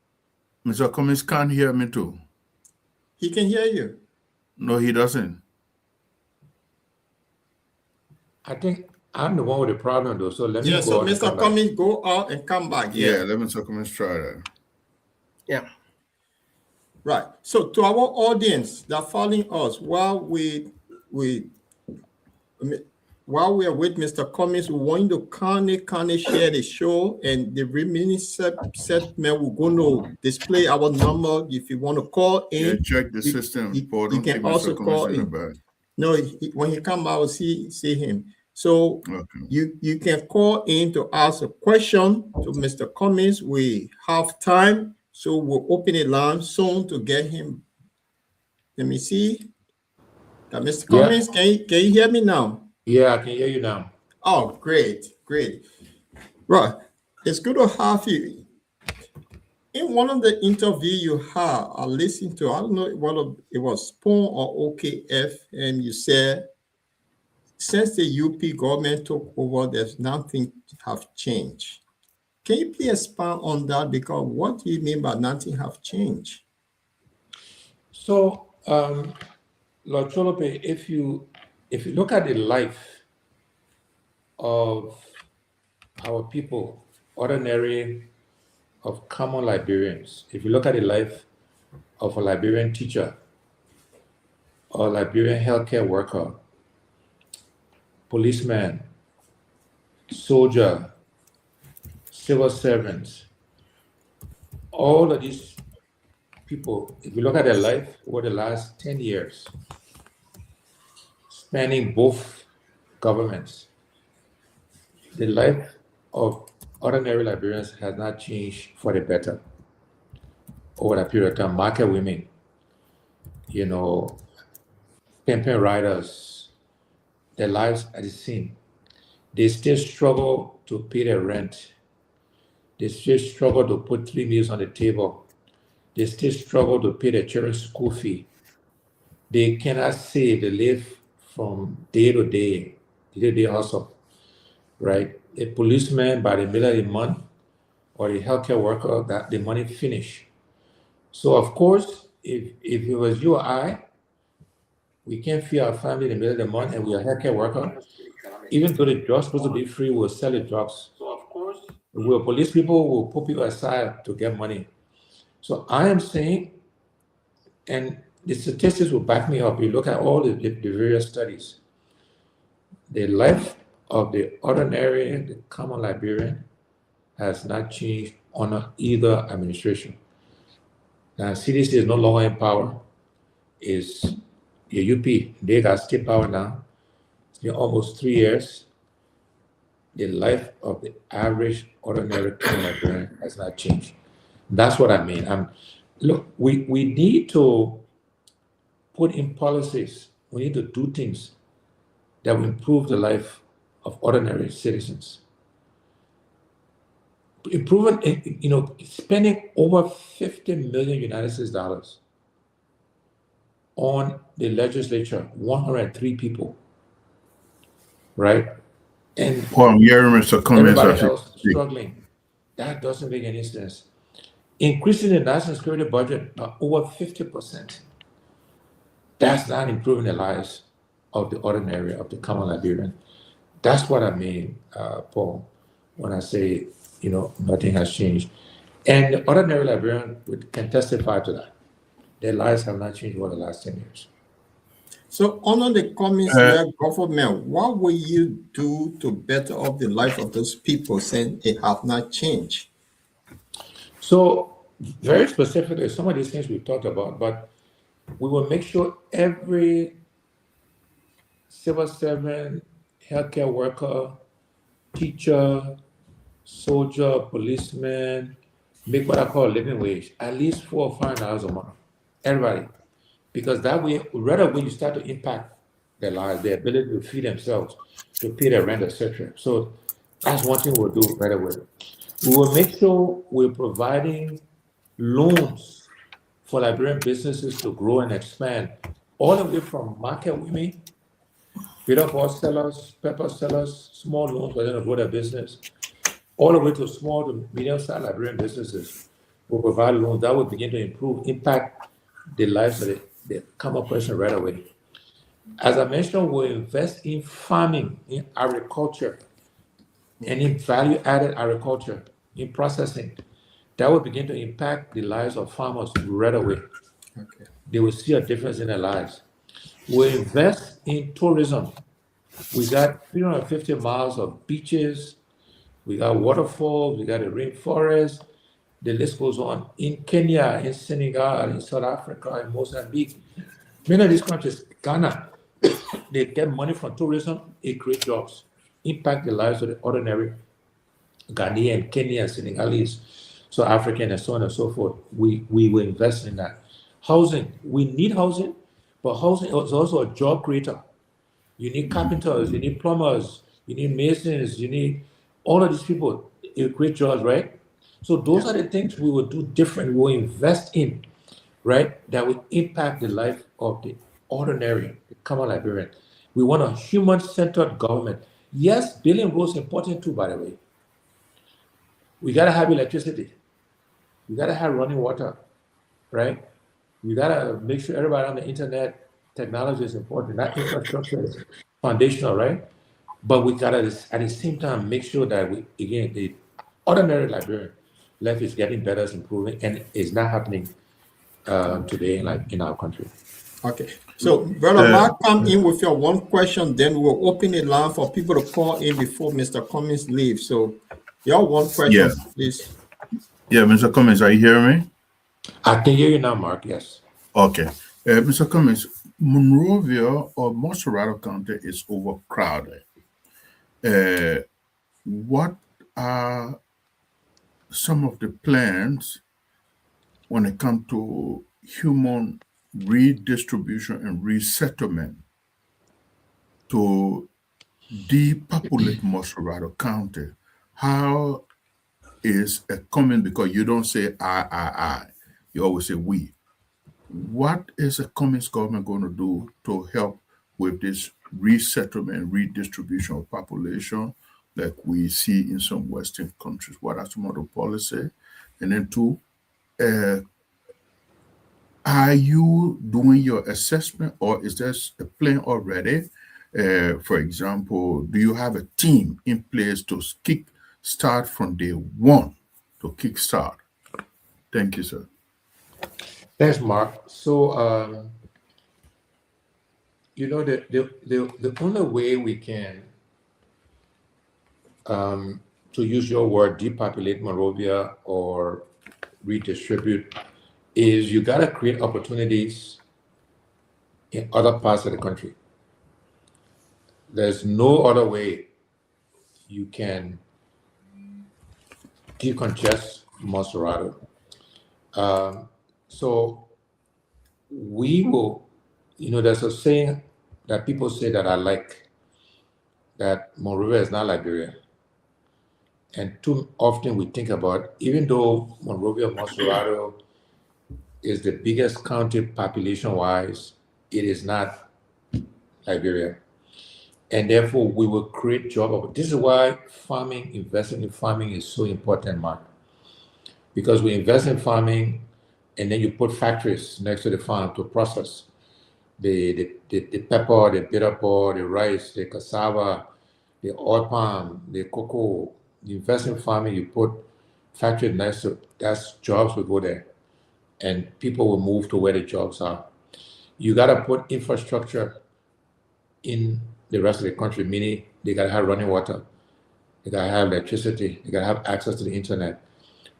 Mr. Cummings can't hear me too. He can hear you. No, he doesn't. I think I'm the one with the problem though. So let me Yeah. go So on and Mr. come back. Cummings, go out and come back. Yeah, Yeah. let Mr. Cummings try that. Yeah. Right. So to our audience that following us, while we are with Mr. Cummings, we want you to kindly share the show, and the remaining segment we're going to display our number. If you want to call Yeah, in, check the system. Paul, you don't can keep also Mr. Cummings call in the in. back. No, when he come out, see him. So Okay. you can call in to ask a question to Mr. Cummings. We have time, so we'll open a line soon to get him. Let me see. Mr. Yeah. Cummings, can you hear me now? Yeah, I can hear you now. Oh, great. Right. It's good to have you. In one of the interview you had, I listened to, I don't know whether it was Spoon or OKF, and you said, since the UP government took over, there's nothing have changed. Can you please expand on that? Because what do you mean by nothing have changed? So, Lord Choloply, if you look at the life of our people, ordinary, of common Liberians, if you look at the life of a Liberian teacher or Liberian healthcare worker, policeman, soldier, civil servants, all of these people, if you look at their life over the last 10 years, spanning both governments, the life of ordinary Liberians has not changed for the better over that period of time. Market women, pimping riders, their lives are the same. They still struggle to pay their rent. They still struggle to put 3 meals on the table. They still struggle to pay their children's school fee. They cannot say they live from day to day hustle, right? A policeman by the middle of the month or a healthcare worker, that the money finish. So of course, if it was you or I, we can't feed our family in the middle of the month and we are a healthcare worker. Even though the drugs supposed to be free, we'll sell the drugs. So of course, police people will put people aside to get money. So I am saying, and the statistics will back me up. You look at all the various studies. The life of the ordinary, the common Liberian has not changed under either administration. Now, CDC is no longer in power. Is the UP, they got state power now. It's been almost 3 years. The life of the average ordinary common Liberian has not changed. That's what I mean. Look, we need to put in policies. We need to do things that will improve the life of ordinary citizens. Improving, spending over 50 million United States dollars on the legislature, 103 people, right? And Paul, I'm hearing Mr. Cummings. everybody else struggling. That doesn't make any sense. Increasing the national security budget by over 50%. That's not improving the lives of the ordinary, of the common Liberian. That's what I mean, Paul, when I say, nothing has changed. And the ordinary Liberian can testify to that. Their lives have not changed over the last 10 years. So under the Cummings-led government, what will you do to better up the life of those people saying it have not changed? So very specifically, some of these things we talked about, but we will make sure every civil servant, healthcare worker, teacher, soldier, policeman, make what I call a living wage, at least $4 or $5 a month. everybody, because that way, right away, you start to impact their lives, their ability to feed themselves, to pay their rent, etc. So that's one thing we'll do right away. We will make sure we're providing loans for Liberian businesses to grow and expand, all the way from market women, bitter ball sellers, pepper sellers, small loans for them to grow their business, all the way to small to medium-sized Liberian businesses. Will provide loans that will begin to improve, impact the lives of the common person right away. As I mentioned, we'll invest in farming, in agriculture, and in value-added agriculture, in processing. That will begin to impact the lives of farmers right away. Okay. They will see a difference in their lives. We'll invest in tourism. We got 350 miles of beaches, we got waterfalls, we got a rainforest, the list goes on. In Kenya, in Senegal, in South Africa, in Mozambique, many of these countries, Ghana, they get money from tourism, it creates jobs, impact the lives of the ordinary Ghanaian, Kenyan, Senegalese, South African, and so on and so forth. We will invest in that. Housing, we need housing, but housing is also a job creator. You need carpenters, you need plumbers, you need masons, you need all of these people. It creates jobs, right? So those are the things we will do different. We'll invest in, right? That will impact the life of the ordinary, the common Liberian. We want a human-centered government. Yes, building roads is important too, by the way. We gotta have electricity. We gotta have running water, right? We gotta make sure everybody on the internet technology is important. That infrastructure is foundational, right? But we gotta at the same time make sure that we again the ordinary Liberian life is getting better, is improving, and is not happening today like in our country. Okay. So, Brother Mark, come in with your one question, then we'll open the line for people to call in before Mr. Cummings leaves. So, your one question, Yeah. please. Yeah, Mr. Cummings, are you hearing me? I can hear you now, Mark. Yes. Okay. Mr. Cummings, Monrovia or Montserrat County is overcrowded. What are some of the plans when it comes to human redistribution and resettlement to depopulate Montserrat County? How is a comment, because you don't say I, you always say we. What is a Cummings government going to do to help with this resettlement, redistribution of population like we see in some Western countries? What are some of the policy? And then two, are you doing your assessment or is there a plan already? For example, do you have a team in place to kick start from day one to kick start? Thank you, sir. Thanks, Mark. So, the only way we can, to use your word, depopulate Monrovia or redistribute, is you got to create opportunities in other parts of the country. There's no other way you can decongest Montserrat. So we will, there's a saying that people say that I like, that Monrovia is not Liberia. And too often we think about, even though Monrovia, Montserrat is the biggest county population-wise, it is not Liberia. And therefore, we will create job opportunities. This is why farming, investing in farming is so important, Mark. Because we invest in farming, and then you put factories next to the farm to process the pepper, the bitter ball, the rice, the cassava, the oil palm, the cocoa. You invest in farming, you put factory next to, that's jobs will go there. And people will move to where the jobs are. You got to put infrastructure in the rest of the country, meaning they got to have running water, they got to have electricity, they got to have access to the internet.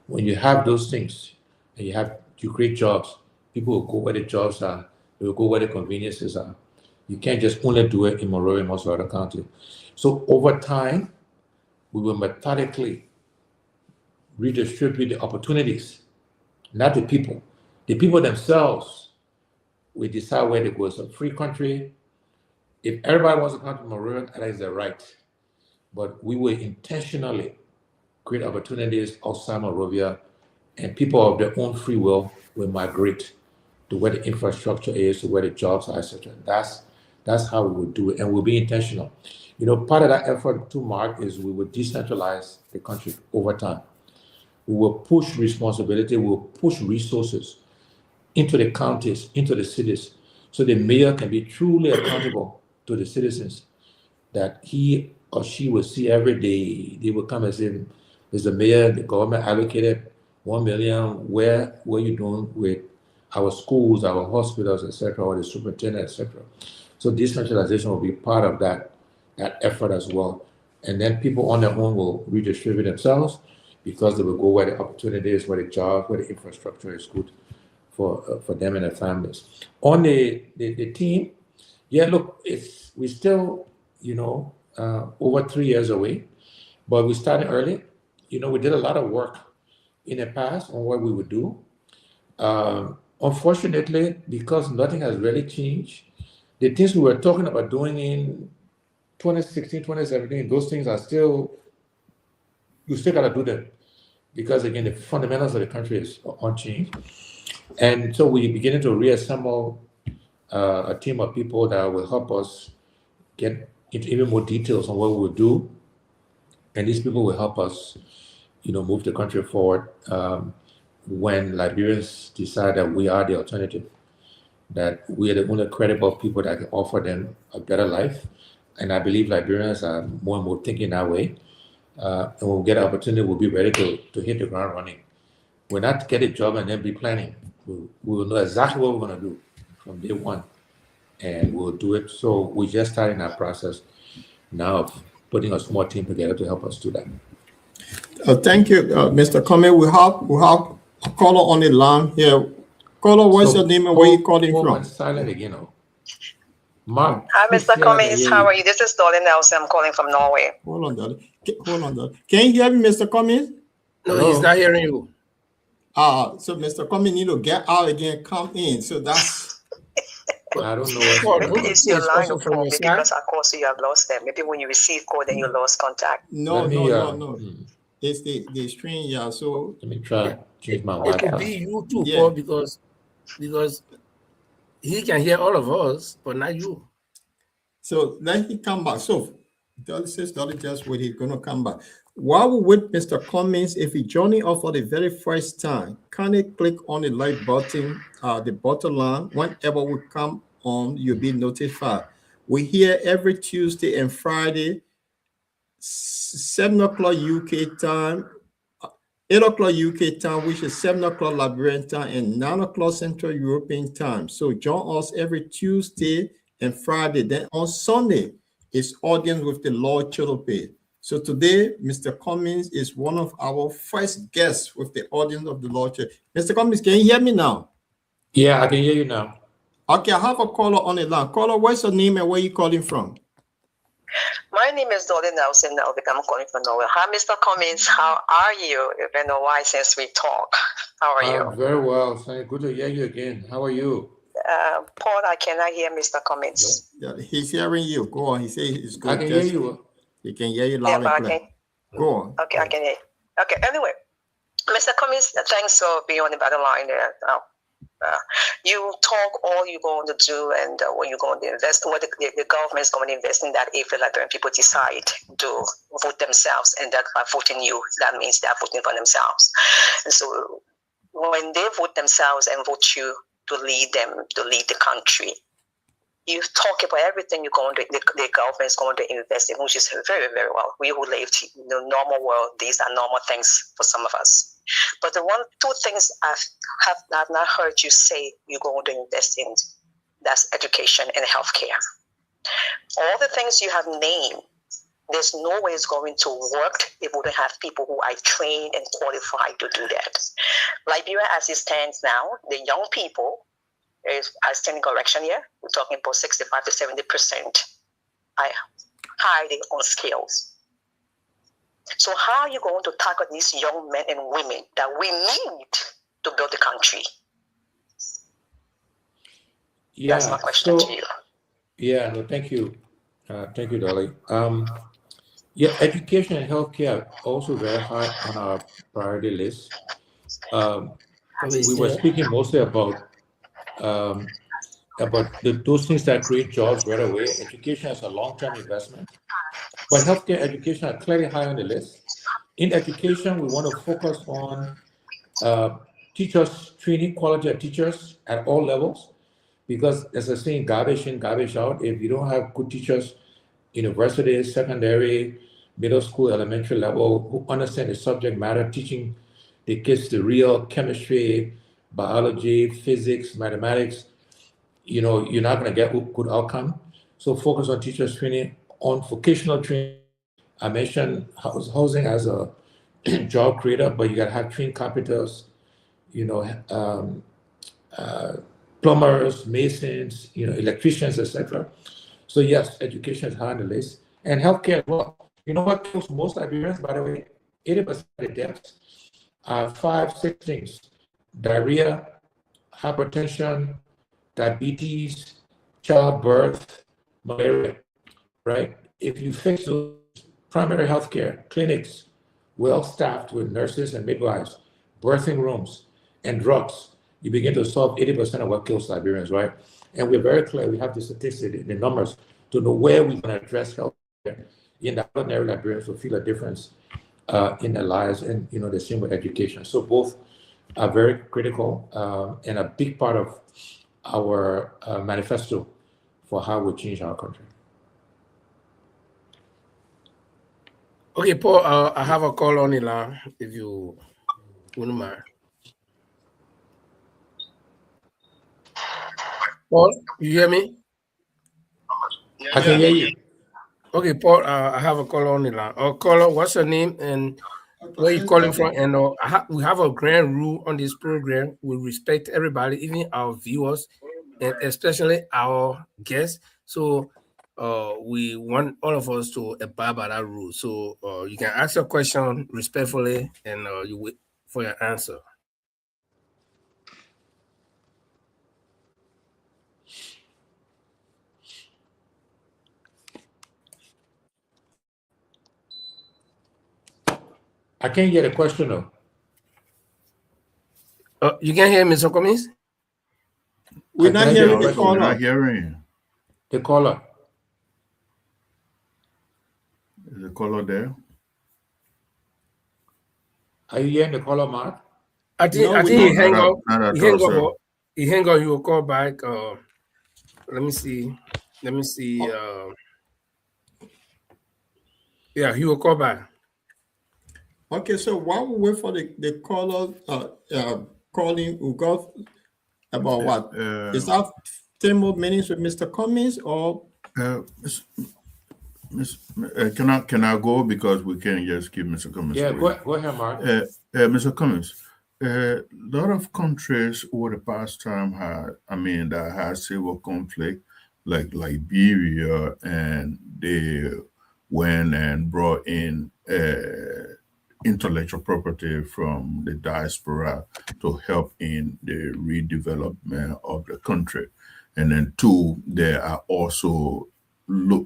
When you have those things and you create jobs, people will go where the jobs are, they will go where the conveniences are. You can't just only do it in Monrovia, Montserrat County. So over time, we will methodically redistribute the opportunities, not the people. The people themselves we decide where to go. It's a free country. If everybody wants to come to Monrovia, that is their right. But we will intentionally create opportunities outside Monrovia, and people of their own free will migrate to where the infrastructure is, to where the jobs are, etc. That's how we would do it, and we'll be intentional. Part of that effort to Mark is we will decentralize the country over time. We will push responsibility, we will push resources into the counties, into the cities, so the mayor can be truly accountable to the citizens, that he or she will see every day. They will come and say, Mr. Mayor, the government allocated 1 million. Where you doing with our schools, our hospitals, etc., or the superintendent, etc. So decentralization will be part of that effort as well. And then people on their own will redistribute themselves, because they will go where the opportunity is, where the job, where the infrastructure is good for them and their families. On the team, yeah, look, we still, over 3 years away, but we started early. We did a lot of work in the past on what we would do. Unfortunately, because nothing has really changed, the things we were talking about doing in 2016, 2017, those things are still, you still got to do them, because again, the fundamentals of the country is unchanged. And so we beginning to reassemble a team of people that will help us get into even more details on what we will do. And these people will help us, move the country forward when Liberians decide that we are the alternative, that we are the only credible people that can offer them a better life. And I believe Liberians are more and more thinking that way. And when we get an opportunity, we'll be ready to hit the ground running. We'll not get a job and then be planning. We will know exactly what we're going to do from day one, and we'll do it. So we're just starting that process now of putting a small team together to help us do that. Thank you, Mr. Cummings. We have a caller on the line here. Caller, what's your name and where you calling from? Went silent again. Mark. Hi, Mr. Cummings. How are you? This is Dolly Nelson. I'm calling from Norway. Hold on, Dolly. Can you hear me, Mr. Cummings? No, he's not hearing you. So Mr. Cummings need to get out again, come in. So that's. I don't know. Maybe it's your line of phone, because of course you have lost them. Maybe when you receive call, then you lost contact. No. It's the string, yeah. So let me try change my It could be you too, Paul, because he can hear all of us, but not you. So let him come back. So Dolly says, Dolly, just wait, he's gonna come back. While we wait, Mr. Cummings, if you're joining us for the very first time, kindly click on the like button, the bottom line. Whenever we come on, you'll be notified. We're here every Tuesday and Friday, 7 o'clock UK time, 8 o'clock UK time, which is 7 o'clock Liberian time, and 9 o'clock Central European time. So join us every Tuesday and Friday. Then on Sunday, it's Audience with the Lord Choloply. So today, Mr. Cummings is one of our first guests with the Audience of the Lord Church. Mr. Cummings, can you hear me now? Yeah, I can hear you now. Okay, I have a caller on the line. Caller, what's your name and where you calling from? My name is Dolly Nelson. I'm calling from Norway. Hi, Mr. Cummings. How are you? It's been a while since we talked. How are you? Very well. Good to hear you again. How are you? Paul, I cannot hear Mr. Cummings. Yeah, he's hearing you. Go on. He says it's good. I can hear you. He can hear you loud and clear. Go on. Okay, I can hear you. Okay, anyway, Mr. Cummings, thanks for being on the battle line there. You talk all you're going to do, and when you're going to invest, what the government is going to invest in that if the Liberian people decide to vote themselves, and that by voting you, that means they're voting for themselves. And so when they vote themselves and vote you to lead them, to lead the country, you talk about everything you're going to, the government is going to invest in, which is very, very well. We who live in the normal world, these are normal things for some of us. But the two things I've not heard you say you're going to invest in, that's education and healthcare. All the things you have named, there's no way it's going to work if we don't have people who are trained and qualified to do that. Liberia, as it stands now, the young people, I stand in correction here, we're talking about 65 to 70% are highly unskilled. So how are you going to tackle these young men and women that we need to build the country? That's Yeah. my question to So you. yeah, no, thank you. Thank you, Dolly. Yeah, education and healthcare are also very high on our priority list. Um, we were speaking mostly um, about those things that create jobs right away. Education is a long-term investment, but healthcare education are clearly high on the list. In education, we want to focus on uh, teachers training, quality of teachers at all levels, because as I saying, garbage in, garbage out. If you don't have good teachers, university, secondary, middle school, elementary level, who understand the subject matter, teaching the kids the real chemistry, biology, physics, mathematics, you're not going to get good outcome. So focus on teachers training, on vocational training. I mentioned housing as a job creator, but you got to have trained carpenters, you know, um, plumbers, masons, electricians, etc. So yes, education is high on the list, and healthcare as well. You know what kills most Liberians, by the way? 80% of the deaths are 5, 6 things: diarrhea, hypertension, diabetes, childbirth, malaria. Right? If you fix those primary healthcare clinics, well staffed with nurses and midwives, birthing rooms, and drugs, you begin to solve 80% of what kills Liberians, right? And we're very clear, we have the statistics, the numbers to know where we're going to address healthcare in the ordinary Liberians will feel a difference in their lives, and the same with education. So both are very critical and a big part of our manifesto for how we change our country. Okay, Paul, I have a call on the line if you wouldn't mind. Paul, you hear me? I can hear you. Okay, Paul, I have a call on the line. Caller, what's your name and where you calling from? And we have a grand rule on this program. We respect everybody, even our viewers, and especially our guests. So we want all of us to abide by that rule. So you can ask your question respectfully, and you wait for your answer. I can't get a question though. You can hear me, Mr. Cummings? We're not hearing the We're caller. not hearing. The caller. Is the caller there? Are you hearing the caller, Mark? I think No, he hang up. Not at He hang all, sir. up. He hang up. He will call back. Let me see. Yeah, he will call back. Okay, so while we wait for the caller calling, we got about what? Is that 10 more minutes with Mr. Cummings or? Can I go, because we can't just keep Mr. Cummings? Yeah, go ahead, Mark. Mr. Cummings, a lot of countries over the past time that had civil conflict, like Liberia, and they went and brought in intellectual property from the diaspora to help in the redevelopment of the country. And then two, there are also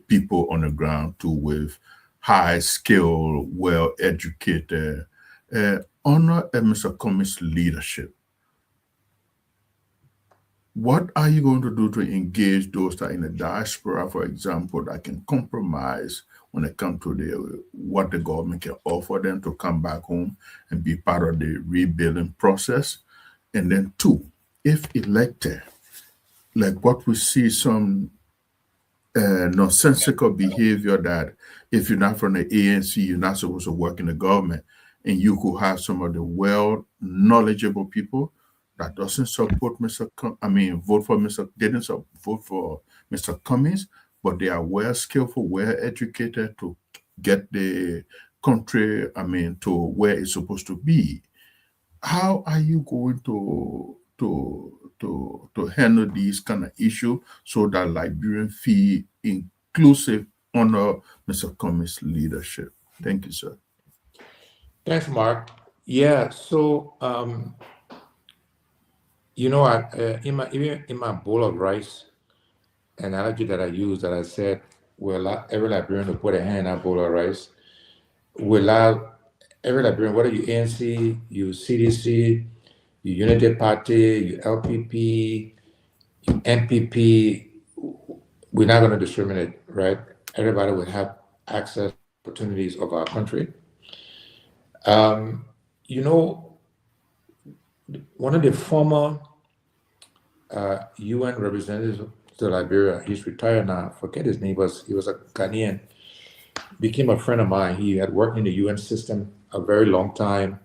people on the ground too with high skill, well educated, under Mr. Cummings' leadership. What are you going to do to engage those that are in the diaspora, for example, that can compromise when it comes to what the government can offer them to come back home and be part of the rebuilding process? And then two, if elected, like what we see some nonsensical behavior that if you're not from the ANC, you're not supposed to work in the government, and you could have some of the well knowledgeable people that doesn't support vote for Mr. didn't vote for Mr. Cummings, but they are well skillful, well educated to get the country, to where it's supposed to be. How are you going to handle these kind of issues so that Liberian feel inclusive under Mr. Cummings' leadership? Thank you, sir. Thanks, Mark. Yeah, so You know, even in my bowl of rice, analogy that I use that I said, we allow every Liberian to put a hand in that bowl of rice. We allow every Liberian, whether you ANC, you CDC, you Unity Party, you LPP, you NPP, we're not going to discriminate, right? Everybody will have access to opportunities of our country. You know, one of the former UN representatives to Liberia, he's retired now, I forget his name, he was a Ghanaian, became a friend of mine. He had worked in the UN system a very long time,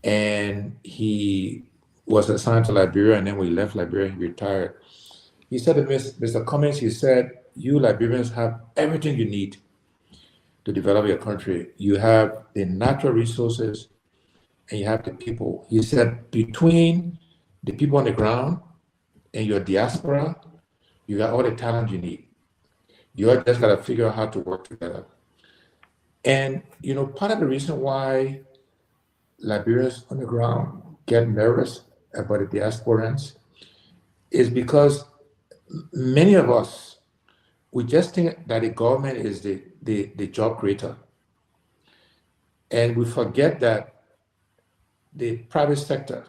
and he was assigned to Liberia, and then when he left Liberia, he retired. He said to Mr. Cummings, he said, you Liberians have everything you need to develop your country. You have the natural resources and you have the people. He said, between the people on the ground and your diaspora, you got all the talent you need. You just got to figure out how to work together. And, you know, part of the reason why Liberians on the ground get nervous about the diasporans is because many of us, we just think that the government is the job creator. And we forget that the private sector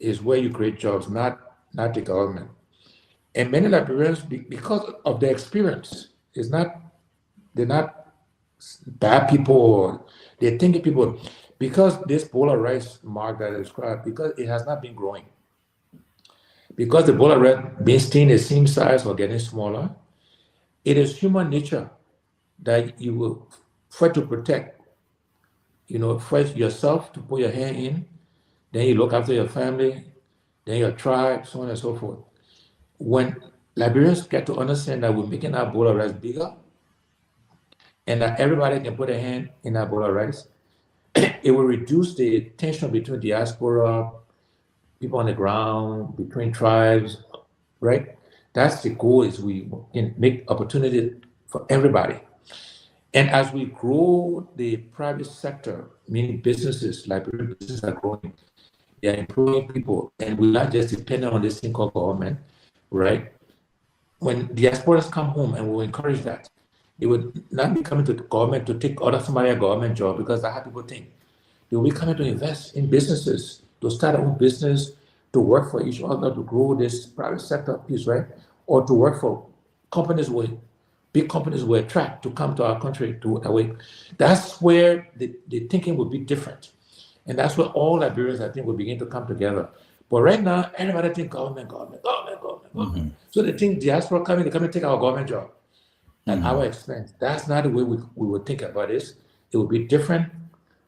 is where you create jobs, not the government. And many Liberians, because of their experience, they're not bad people or they're thinking people, because this bowl of rice mark that I described, because it has not been growing. Because the bowl of rice being staying the same size or getting smaller, it is human nature that you will try to protect. You know, first yourself to put your hand in, then you look after your family, then your tribe, so on and so forth. When Liberians get to understand that we're making our bowl of rice bigger and that everybody can put a hand in our bowl of rice, it will reduce the tension between diaspora, people on the ground, between tribes, right? That's the goal, is we can make opportunity for everybody. And as we grow the private sector, meaning businesses, Liberian businesses are growing, they are employing people, and we're not just dependent on this thing called government, right? When diasporas come home, and we'll encourage that, they would not be coming to the government to take other somebody's government job, because that's how people think. They will be coming to invest in businesses, to start their own business, to work for each other, to grow this private sector piece, right? Or to work for companies with big companies will attract to come to our country to away. That's where the thinking will be different. And that's where all Liberians, I think, will begin to come together. But right now, everybody think government. So they think diaspora coming, they come and take our government job at our expense. That's not the way we would think about this. It will be different.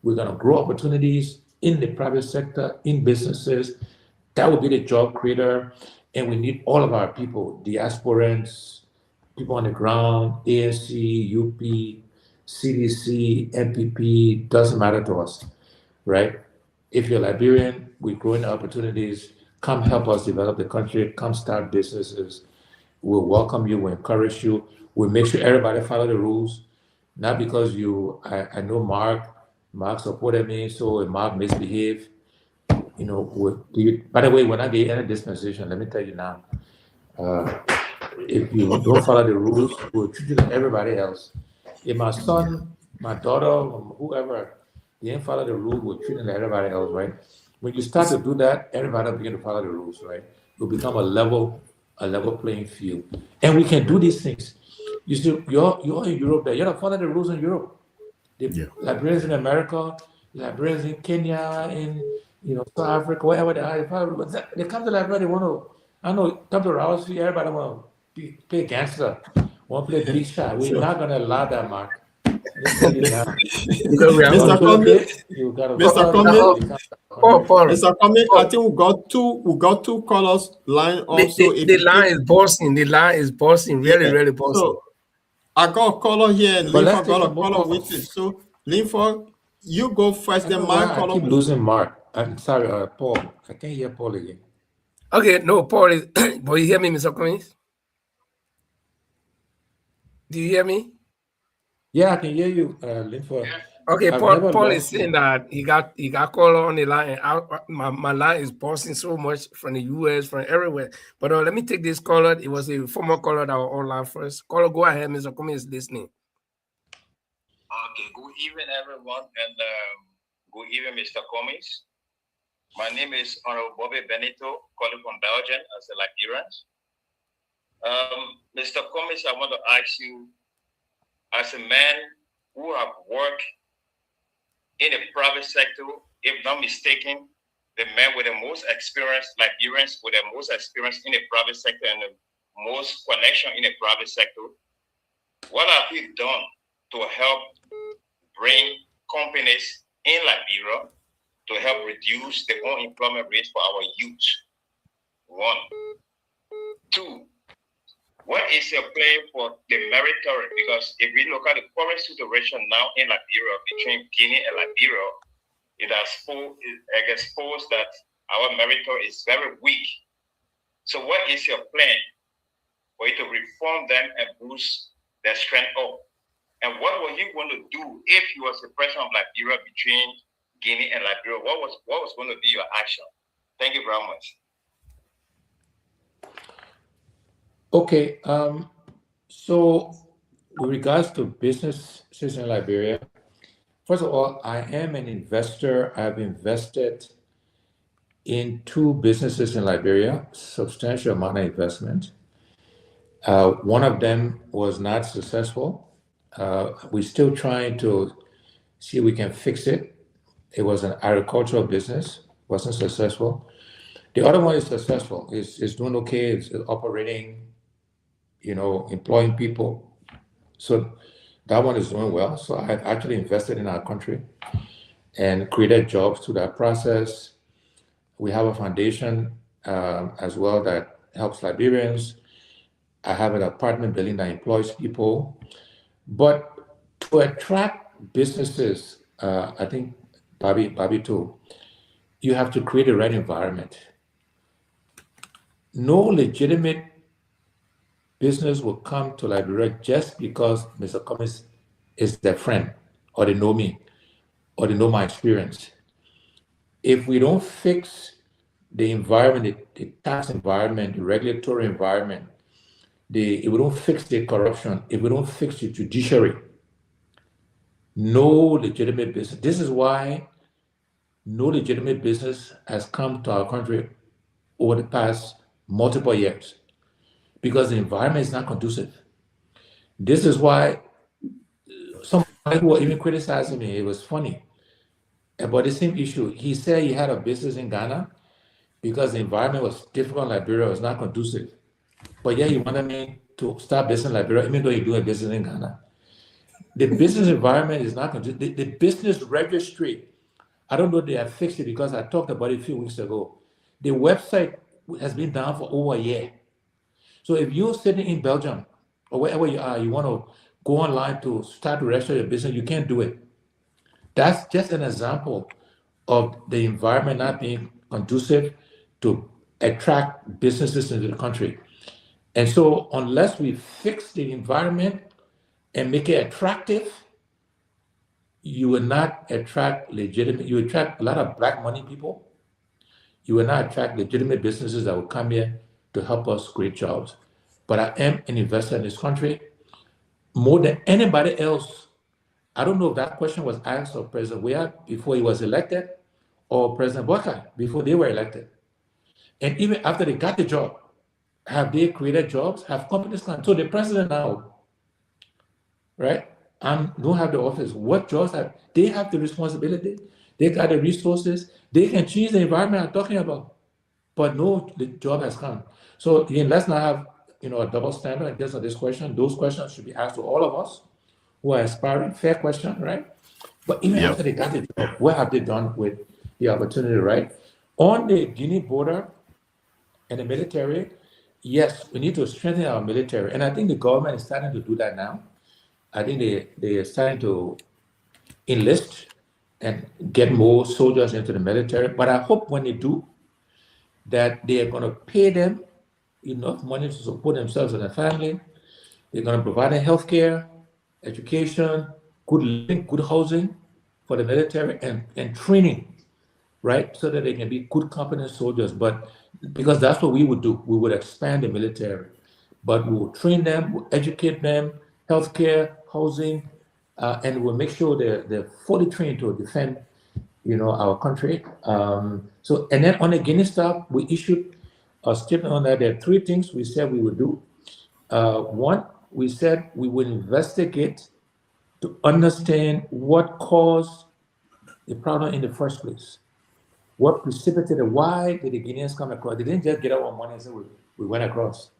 We're going to grow opportunities in the private sector, in businesses. That will be the job creator. And we need all of our people, diasporans, people on the ground, ANC, UP, CDC, NPP, doesn't matter to us, right? If you're Liberian, we're growing opportunities. Come help us develop the country. Come start businesses. We'll welcome you. We'll encourage you. We'll make sure everybody follow the rules. Not because I know Mark supported me, so if Mark misbehave, you know, by the way, when I get any dispensation, let me tell you now, if you don't follow the rules, we'll treat you like everybody else. If my son, my daughter, whoever, they didn't follow the rules, we'll treat them like everybody else, right? When you start to do that, everybody will begin to follow the rules, right? It will become a level playing field. And we can do these things. You see, you're in Europe there. You don't follow the rules in Europe. The Liberians in America, Liberians in Kenya, in South Africa, wherever they are, they come to Liberia, they want to, I know, come to our street, everybody want to play gangster, want to play big shot. We're not going to allow that, Mark. Let's tell you now. Because we are Mr. Cummings, you got to Mr. Cummings, Paul, Mr. Cummings, I think we got two colors line up. So if the line is bossing. The line is bossing. Really, really bossing. So I got a color here, and But Linford let's got take a more color colors. with it. So Linford, you go first, then my I color. keep losing Mark. I'm sorry, Paul. I can't hear Paul again. Okay, no, Paul is. But you hear me, Mr. Cummings? Do you hear me? Yeah, I can hear you, Linford. Okay, I've Paul, never Paul is lost saying you. that he got called on the line, and my line is pausing so much from the US, from everywhere. But let me take this caller. It was a former caller that was online first. Caller, go ahead, Mr. Cummings is listening. Okay, good evening, everyone, and good evening, Mr. Cummings. My name is Honorable Bobby Benito, calling from Belgium as a Liberian. Mr. Cummings, I want to ask you, as a man who have worked in the private sector, if not mistaken, the man with the most experience, Liberians with the most experience in the private sector and the most connection in the private sector, what have you done to help bring companies in Liberia to help reduce the unemployment rate for our youth? 1. 2, what is your plan for the military? Because if we look at the current situation now in Liberia, between Guinea and Liberia, it has exposed that our military is very weak. So what is your plan for you to reform them and boost their strength up? And what were you going to do if you was the president of Liberia between Guinea and Liberia? What was going to be your action? Thank you very much. Okay, so with regards to businesses in Liberia, first of all, I am an investor. I've invested in 2 businesses in Liberia, substantial amount of investment. One of them was not successful. We're still trying to see if we can fix it. It was an agricultural business, wasn't successful. The other one is successful. It's doing okay. It's operating, employing people. So that one is doing well. So I've actually invested in our country and created jobs through that process. We have a foundation as well that helps Liberians. I have an apartment building that employs people. But to attract businesses, I think Bobby too, you have to create the right environment. No legitimate business will come to Liberia just because Mr. Cummings is their friend, or they know me, or they know my experience. If we don't fix the environment, the tax environment, the regulatory environment, if we don't fix the corruption, if we don't fix the judiciary, no legitimate business. This is why no legitimate business has come to our country over the past multiple years, because the environment is not conducive. This is why some people were even criticizing me. It was funny about the same issue. He said he had a business in Ghana because the environment was difficult in Liberia, was not conducive. But yeah, he wanted me to start business in Liberia, even though he doing business in Ghana. The business environment is not conducive. The business registry, I don't know if they have fixed it, because I talked about it a few weeks ago. The website has been down for over a year. So if you're sitting in Belgium or wherever you are, you want to go online to start to register your business, you can't do it. That's just an example of the environment not being conducive to attract businesses into the country. And so unless we fix the environment and make it attractive, you will not attract you attract a lot of black money people. You will not attract legitimate businesses that will come here to help us create jobs. But I am an investor in this country more than anybody else. I don't know if that question was asked of President Weah before he was elected, or President Boakai before they were elected. And even after they got the job, have they created jobs? Have companies come? So the president now, right, don't have the office. What jobs they have the responsibility? They got the resources. They can change the environment I'm talking about. But no, the job has come. So again, let's not have a double standard against this question. Those questions should be asked to all of us who are aspiring. Fair question, right? But even after they got the job, what have they done with the opportunity, right? On the Guinea border and the military, yes, we need to strengthen our military. And I think the government is starting to do that now. I think they are starting to enlist and get more soldiers into the military. But I hope when they do, that they are going to pay them enough money to support themselves and their family. They're going to provide them health care, education, good living, good housing, for the military and training, right? So that they can be good, competent soldiers. But because that's what we would do, we would expand the military, but we will train them, we'll educate them, healthcare, housing, and we'll make sure they're fully trained to defend, our country. So, and then on the Guinea stuff, we issued a statement on that. There are three things we said we would do. One, we said we would investigate to understand what caused the problem in the first place. What precipitated, why did the Guineans come across? They didn't just get up one morning and say, we went across.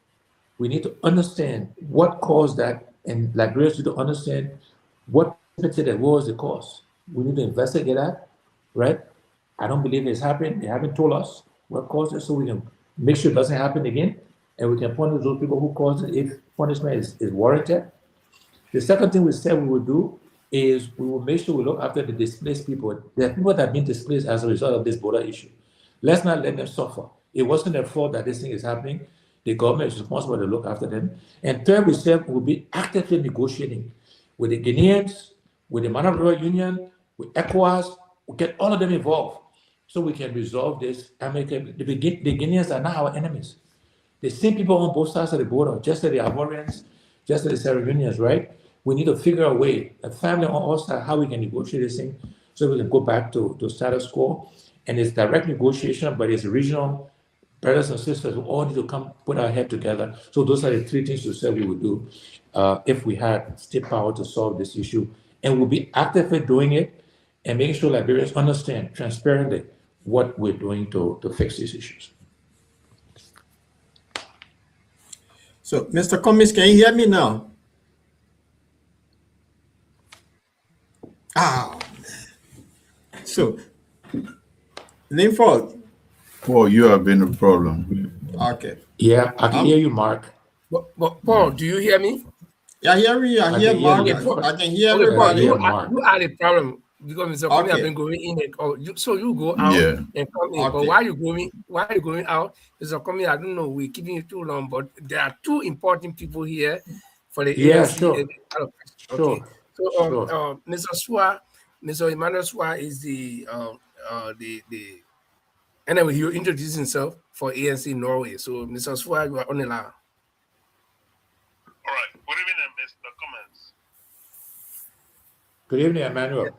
We need to understand what caused that, and Liberians need to understand what precipitated, what was the cause. We need to investigate that, right? I don't believe it's happened. They haven't told us what caused it, so we can make sure it doesn't happen again, and we can punish those people who caused it if punishment is warranted. The second thing we said we would do is we will make sure we look after the displaced people. There are people that have been displaced as a result of this border issue. Let's not let them suffer. It wasn't their fault that this thing is happening. The government is responsible to look after them. And third, we said we'll be actively negotiating with the Guineans, with the Managerial Union, with ECOWAS. We'll get all of them involved so we can resolve this amicably. The Guineans are not our enemies. The same people on both sides of the border, just like the Ivorians, just like the Sierra Leoneans, right? We need to figure a way, a family on all sides, how we can negotiate this thing so we can go back to status quo. And it's direct negotiation, but it's regional brothers and sisters who all need to come put our head together. So those are the three things we said we would do if we had state power to solve this issue. And we'll be actively doing it and making sure Liberians understand transparently what we're doing to fix these issues. So, Mr. Cummings, can you hear me now? Ah, so, Linford. Paul, you have been a problem. Okay. Yeah, I can hear you, Mark. But Paul, do you hear me? Yeah, I hear you. I hear Mark. I can hear everybody. You are the problem because Mr. Kwame have been going in and out. So you go out and come in. But why are you going out? Mr. Kwame, I don't know. We're keeping you too long, but there are two important people here for the ANC. Sure. Okay. So Mr. Swa, Mr. Emmanuel Swa is the anyway, he will introduce himself for ANC Norway. So Mr. Swa, you are on the line. All right. Good evening, Mr. Cummings. Good evening, Emmanuel.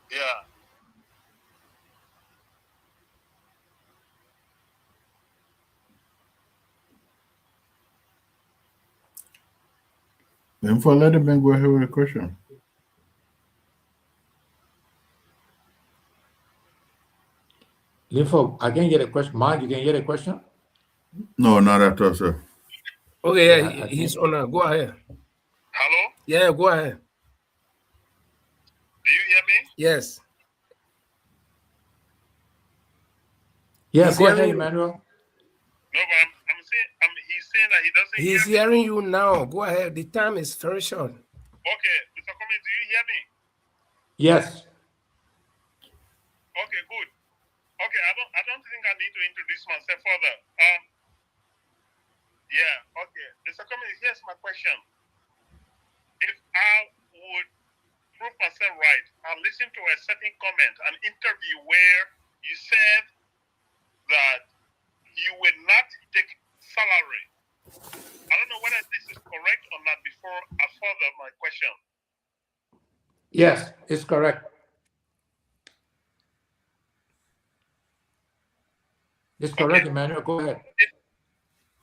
Yeah. Then for let them go ahead with a question. Linford, I can get a question. Mark, you can get a question? No, not at all, sir. Okay, yeah, he's on. Go ahead. Hello? Yeah, go ahead. Do you hear me? Yes. Yeah, go ahead, Emmanuel. No, but I'm saying he's saying that he doesn't hear me. Hearing you now. Go ahead. The time is very short. Okay, Mr. Cummings, do you hear me? Yes. Okay, good. Okay, I don't think I need to introduce myself further. Yeah, okay. Mr. Cummings, here's my question. If I would prove myself right, I'll listen to a certain comment, an interview where you said that you will not take salary. I don't know whether this is correct or not before I further my question. Yes, it's correct. It's correct, Emmanuel. Go ahead.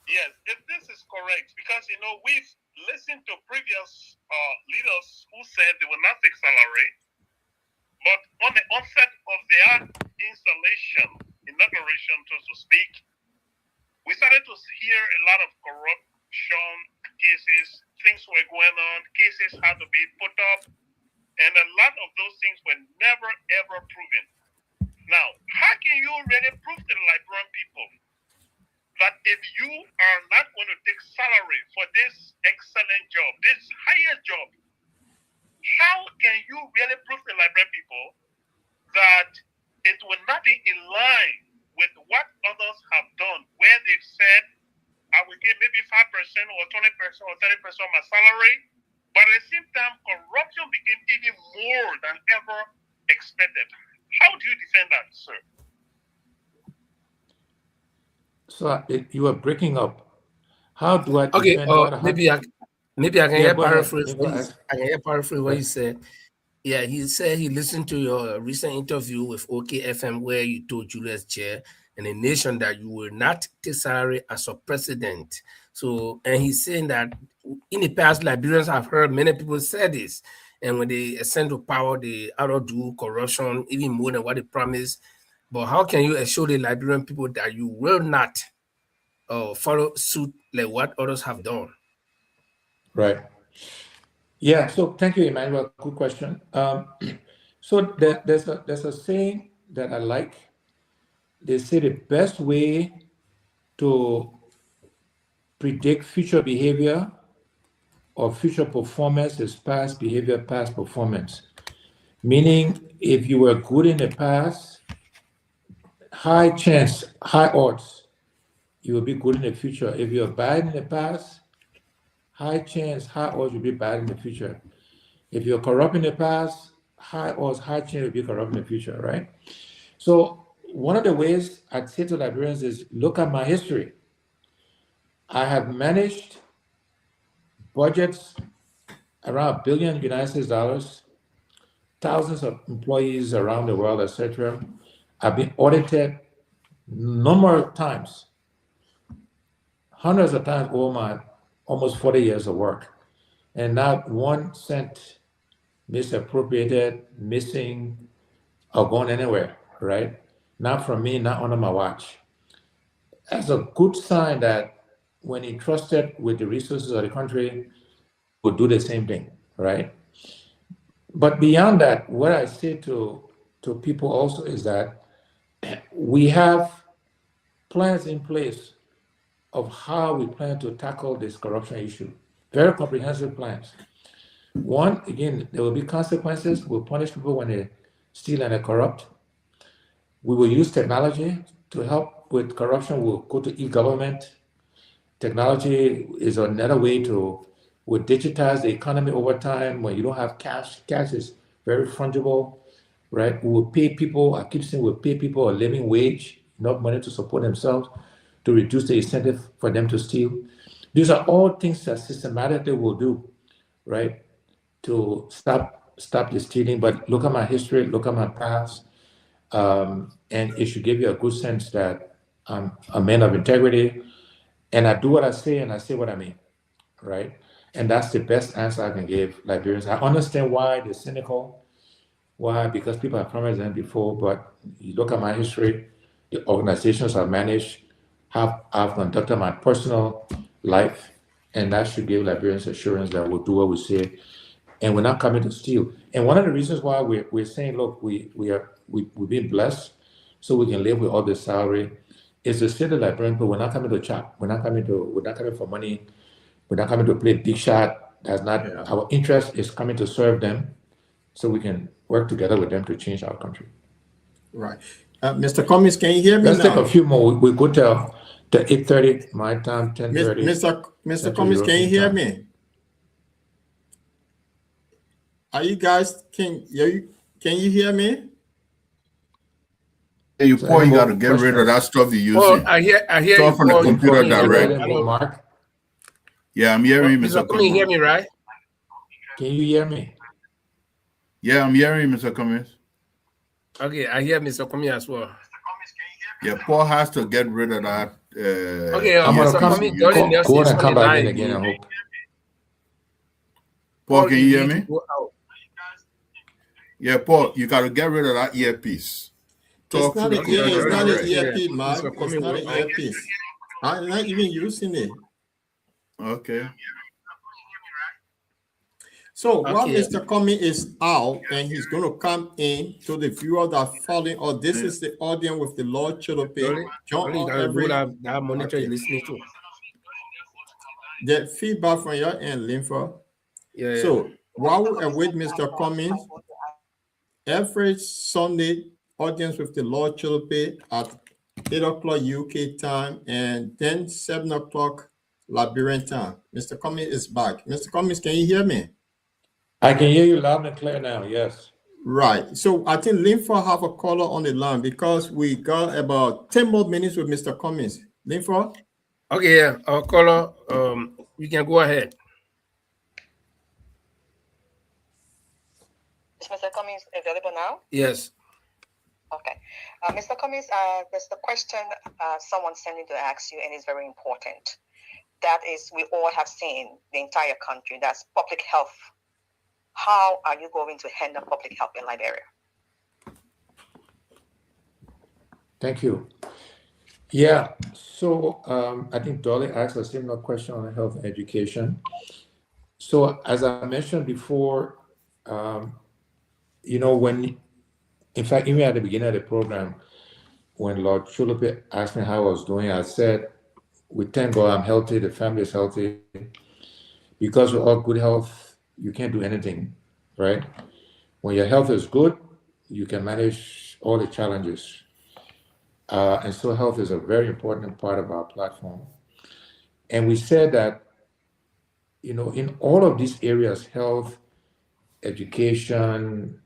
Yes, if this is correct, because we've listened to previous leaders who said they will not take salary, but on the onset of their inauguration, so to speak, we started to hear a lot of corruption cases, things were going on, cases had to be put up, and a lot of those things were never ever proven. Now, how can you really prove to the Liberian people that if you are not going to take salary for this excellent job, this highest job, how can you really prove to the Liberian people that it will not be in line with what others have done, where they've said, I will give maybe 5% or 20% or 30% of my salary, But at the same time, corruption became even more than ever expected. How do you defend that, sir? So you are breaking up. How do I Okay, defend what? maybe I can Yeah, hear go ahead. paraphrase what you said. Yeah, he said he listened to your recent interview with OKFM where you told Julius Chair and the nation that you will not take salary as a president. So, and he's saying that in the past, Liberians have heard many people say this, and when they ascend to power, they outdo corruption even more than what they promised. But how can you assure the Liberian people that you will not follow suit like what others have done? Right. Yeah. So thank you, Emmanuel. Good question. So there's a saying that I like. They say the best way to predict future behavior or future performance is past behavior, past performance. Meaning, if you were good in the past, high chance, high odds, you will be good in the future. If you're bad in the past, high chance, high odds, you'll be bad in the future. If you're corrupt in the past, high odds, high chance, you'll be corrupt in the future, right? So one of the ways I'd say to Liberians is look at my history. I have managed budgets around $1 billion United States dollars, thousands of employees around the world, etc. I've been audited number of times, hundreds of times over my almost 40 years of work, and not 1 cent misappropriated, missing, or gone anywhere, right? Not from me, not under my watch. That's a good sign that when he trusted with the resources of the country, would do the same thing, right? But beyond that, what I say to people also is that we have plans in place of how we plan to tackle this corruption issue. Very comprehensive plans. One, again, there will be consequences. We'll punish people when they steal and they corrupt. We will use technology to help with corruption. We'll go to e-government. Technology is another way to would digitize the economy over time. When you don't have cash is very fungible, right? We will pay people, I keep saying we'll pay people a living wage, enough money to support themselves, to reduce the incentive for them to steal. These are all things that systematically we'll do, right? To stop the stealing. But look at my history, look at my past, and it should give you a good sense that I'm a man of integrity, and I do what I say and I say what I mean, right? And that's the best answer I can give Liberians. I understand why they're cynical. Why? Because people have promised them before, but you look at my history, the organizations I've managed, I've conducted my personal life, and that should give Liberians assurance that we'll do what we say, and we're not coming to steal. And one of the reasons why we're saying, look, we've been blessed, so we can live with all this salary, is to say to Liberians, but we're not coming to chop. We're not coming for money. We're not coming to play big shot. That's not our interest. Is coming to serve them, so we can work together with them to change our country. Right, Mr. Cummings, can you hear me Let's now? take a few more. We go to 8:30 my time, 10:30. Mr. Cummings, can you hear me? Are you guys can you hear me? Hey, you Paul, you got to get rid of that stuff you're using. I hear stuff you, on the Paul. computer You direct. Mark, Yeah, I'm hearing you, Mr. Mr. Cummings, hear me, right? can you hear me? Yeah, I'm hearing you, Mr. Cummings. Okay, I hear Mr. Cummings as well. Yeah, Paul has to get rid of that. Okay, I'm Mr. gonna Cummings, go Jordan Nelson and is on come the back line. in again. I hope. Paul, can you hear need me? to go out. Yeah, Paul, you got to get rid of that earpiece. It's not an earpiece, Mark. Mr. It's Cummings not an will out. earpiece. I'm not even using it. Okay. So while Okay. Mr. Cummings is out and he's going to come in to the viewer that following, or this is the audience with the Lord Choloply. John Only every that monitor okay. is listening to. The feedback from your end, Linfa. Yeah. So while we await Mr. Cummings, every Sunday, audience with the Lord Choloply at 8 o'clock UK time and then 7 o'clock Liberian time. Mr. Cummings is back. Mr. Cummings, can you hear me? I can hear you loud and clear now. Yes. Right. So I think Linford have a caller on the line because we got about 10 more minutes with Mr. Cummings. Linford? Okay, yeah, our caller, you can go ahead. Is Mr. Cummings available now? Yes. Okay. Mr. Cummings, there's the question someone sending to ask you, and it's very important. That is, we all have seen the entire country. That's public health. How are you going to handle public health in Liberia? Thank you. Yeah. So I think Dolly asked a similar question on health and education. So as I mentioned before, um, when, in fact, even at the beginning of the program, when Lord Choloply asked me how I was doing, I said, we thank God I'm healthy, the family is healthy. Because without good health, you can't do anything, right? When your health is good, you can manage all the challenges. And so health is a very important part of our platform. And we said that, in all of these areas, health, education,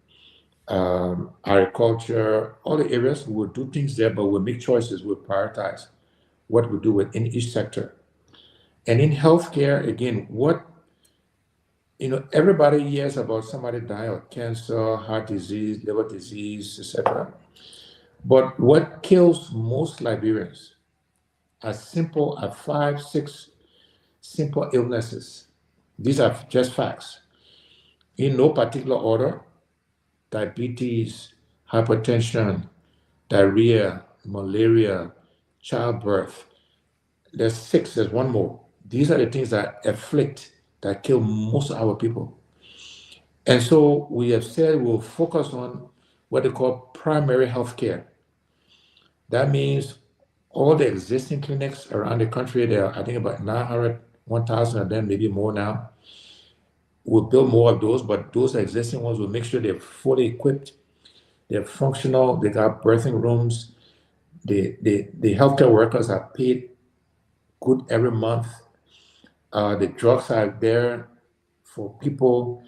agriculture, all the areas, we'll do things there, but we'll make choices, we'll prioritize what we do within each sector. And in healthcare, again, everybody hears about somebody dying of cancer, heart disease, liver disease, etc. But what kills most Liberians are simple, are 5, 6 simple illnesses. These are just facts. In no particular order: diabetes, hypertension, diarrhea, malaria, childbirth. There's 6, there's one more. These are the things that afflict, that kill most of our people. And so we have said we'll focus on what they call primary health care. That means all the existing clinics around the country, there are, I think, about 900, 1,000 of them, maybe more now. We'll build more of those, but those existing ones will make sure they're fully equipped, they're functional, they got birthing rooms, the healthcare workers are paid good every month. The drugs are there for people.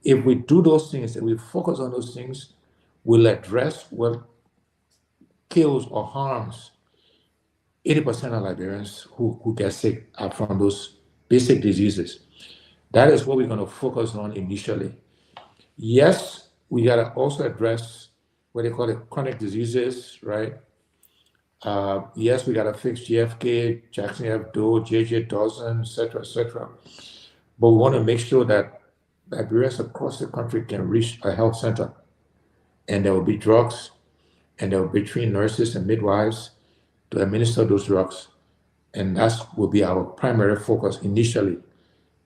If we do those things, if we focus on those things, we'll address what kills or harms 80% of Liberians who get sick are from those basic diseases. That is what we're going to focus on initially. Yes, we got to also address what they call the chronic diseases, right? Yes, we got to fix GFK, Jackson F. Doe, J.J. Dawson, et cetera, et cetera. But we want to make sure that Liberians across the country can reach a health center, and there will be drugs, and there will be trained nurses and midwives to administer those drugs. And that will be our primary focus initially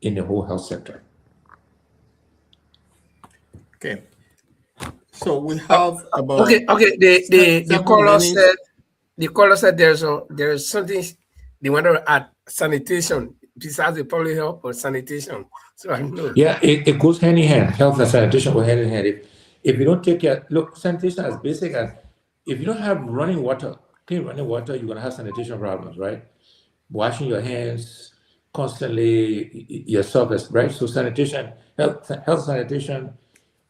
in the whole health sector. Okay. So we have about Okay. The seven caller minutes. said there's something they want to add: sanitation, besides the public health or sanitation. So I know. Yeah, it goes hand in hand. Health and sanitation go hand in hand. If you don't take care, look, sanitation is basic as if you don't have running water, clean running water, you're gonna have sanitation problems, right? Washing your hands constantly yourself, right? So sanitation, health sanitation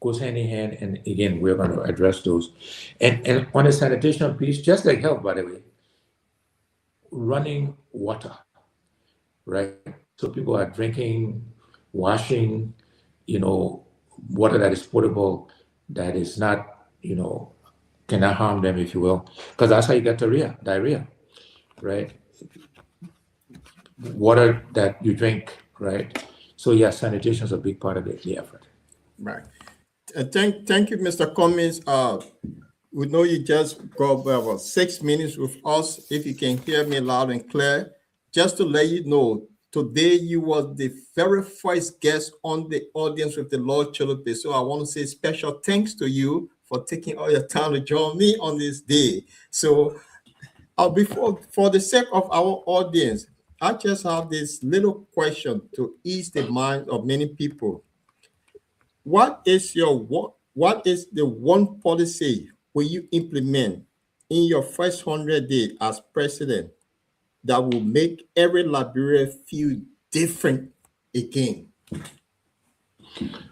goes hand in hand, and again, we're going to address those. And on the sanitation piece, just like health, by the way, running water, right? So people are drinking, washing, water that is potable, that is not, cannot harm them, if you will, because that's how you get diarrhea, right? Water that you drink, right? So yeah, sanitation is a big part of the effort. Right. Thank you, Mr. Cummings. We know you just got about 6 minutes with us. If you can hear me loud and clear, just to let you know, today you was the very first guest on the audience with the Lord Choloply. So I want to say special thanks to you for taking all your time to join me on this day. So for the sake of our audience, I just have this little question to ease the mind of many people. What is the one policy will you implement in your first 100 days as president that will make every Liberian feel different again?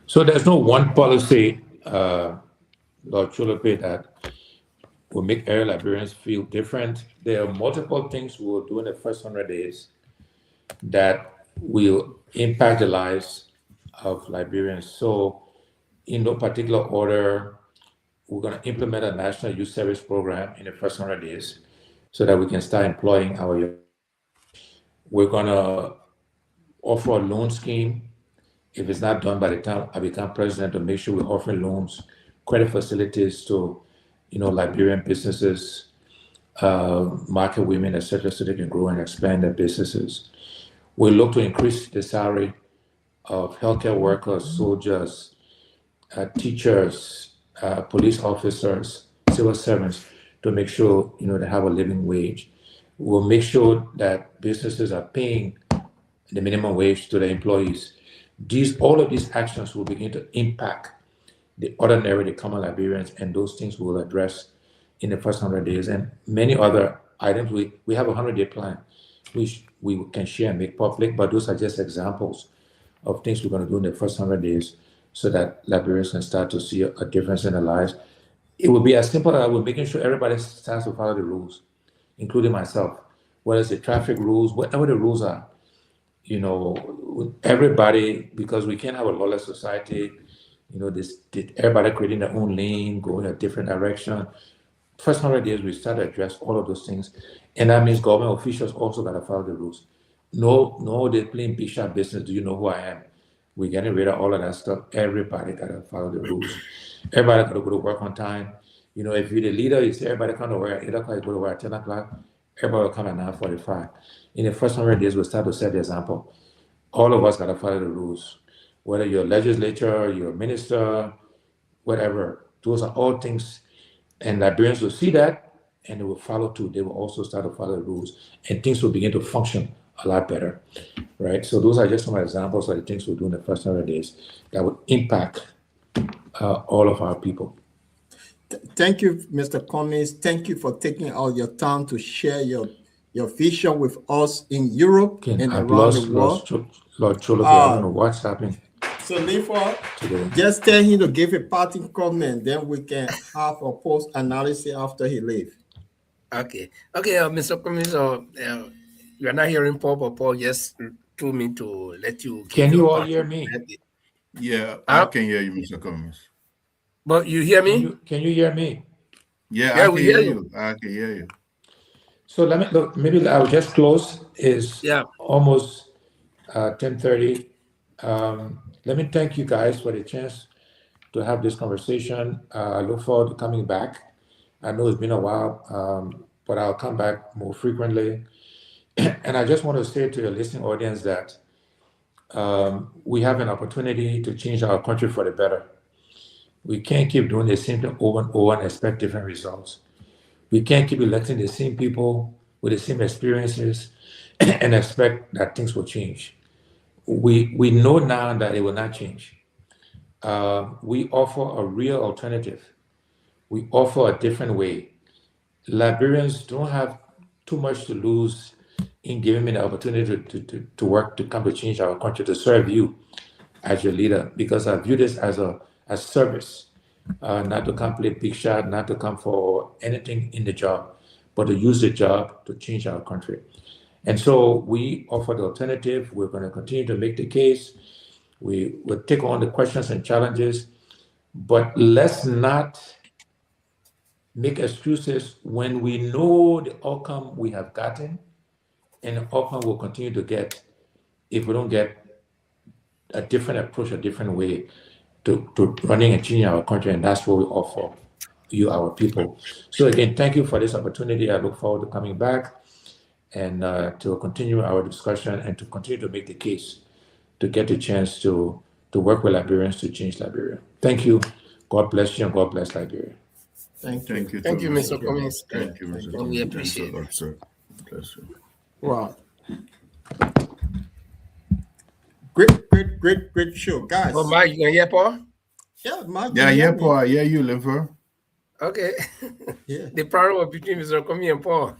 So there's no one policy, Lord Choloply, that will make area Liberians feel different. There are multiple things we will do in the first 100 days that will impact the lives of Liberians. So, in no particular order, we're going to implement a national youth service program in the first 100 days so that we can start employing our young. We're going to offer a loan scheme, if it's not done by the time I become president, to make sure we offer loans, credit facilities to, Liberian businesses, market women, etc., so they can grow and expand their businesses. We look to increase the salary of healthcare workers, soldiers, teachers, police officers, civil servants, to make sure they have a living wage. We'll make sure that businesses are paying the minimum wage to their employees. All of these actions will begin to impact the ordinary, the common Liberians, and those things we'll address in the first 100 days, and many other items. We have a 100-day plan, which we can share and make public, but those are just examples of things we're going to do in the first 100 days so that Liberians can start to see a difference in their lives. It will be as simple as we're making sure everybody starts to follow the rules, including myself, whether it's the traffic rules, whatever the rules are. Everybody, because we can't have a lawless society, everybody creating their own lane, going a different direction. First 100 days, we start to address all of those things. And that means government officials also got to follow the rules. No, they're playing big shot business. Do you know who I am? We're getting rid of all of that stuff. Everybody got to follow the rules. Everybody got to go to work on time. If you're the leader, you say everybody come to work at 8 o'clock, go to work at 10 o'clock. Everybody will come at 9:45. In the first 100 days, we'll start to set the example. All of us got to follow the rules. Whether you're a legislator, you're a minister, whatever. Those are all things. And Liberians will see that and they will follow too. They will also start to follow the rules and things will begin to function a lot better, right? So those are just some examples of the things we'll do in the first 100 days that will impact all of our people. Thank you, Mr. Cummings. Thank you for taking all your time to share your vision with us in Europe and around the world. Lord Choloply, I don't know what's happening. So, therefore, just tell him to give a parting comment, then we can have a post analysis after he leaves. Okay, Mr. Cummings, you are not hearing Paul, but Paul just told me to let you. Can you all hear me? Yeah, I can hear you, Mr. Cummings. But you hear me? Can you hear me? Yeah, I can hear you. I can hear you. So let me look. Maybe I'll just close. It's almost 10:30. Let me thank you guys for the chance to have this conversation. I look forward to coming back. I know it's been a while, but I'll come back more frequently. And I just want to say to your listening audience that we have an opportunity to change our country for the better. We can't keep doing the same thing over and over and expect different results. We can't keep electing the same people with the same experiences and expect that things will change. We know now that it will not change. We offer a real alternative. We offer a different way. Liberians don't have too much to lose in giving me the opportunity to work, to come to change our country, to serve you as your leader, because I view this as service, not to come play big shot, not to come for anything in the job, but to use the job to change our country. And so we offer the alternative. We're going to continue to make the case. We will take on the questions and challenges, but let's not make excuses when we know the outcome we have gotten and the outcome we'll continue to get if we don't get a different approach, a different way to running and changing our country. And that's what we offer you, our people. So again, thank you for this opportunity. I look forward to coming back and to continue our discussion and to continue to make the case to get the chance to work with Liberians to change Liberia. Thank you. God bless you and God bless Liberia. Thank you. Thank you, Mr. Cummings. Thank you, Mr. Cummings. We appreciate it. Sir. Bless you. Wow. Great show, guys. Oh, Mike, you can hear Paul? Yeah, Mike. Yeah, Paul. Yeah, you live her. Okay. Yeah. The problem between Mr. Cummings and Paul.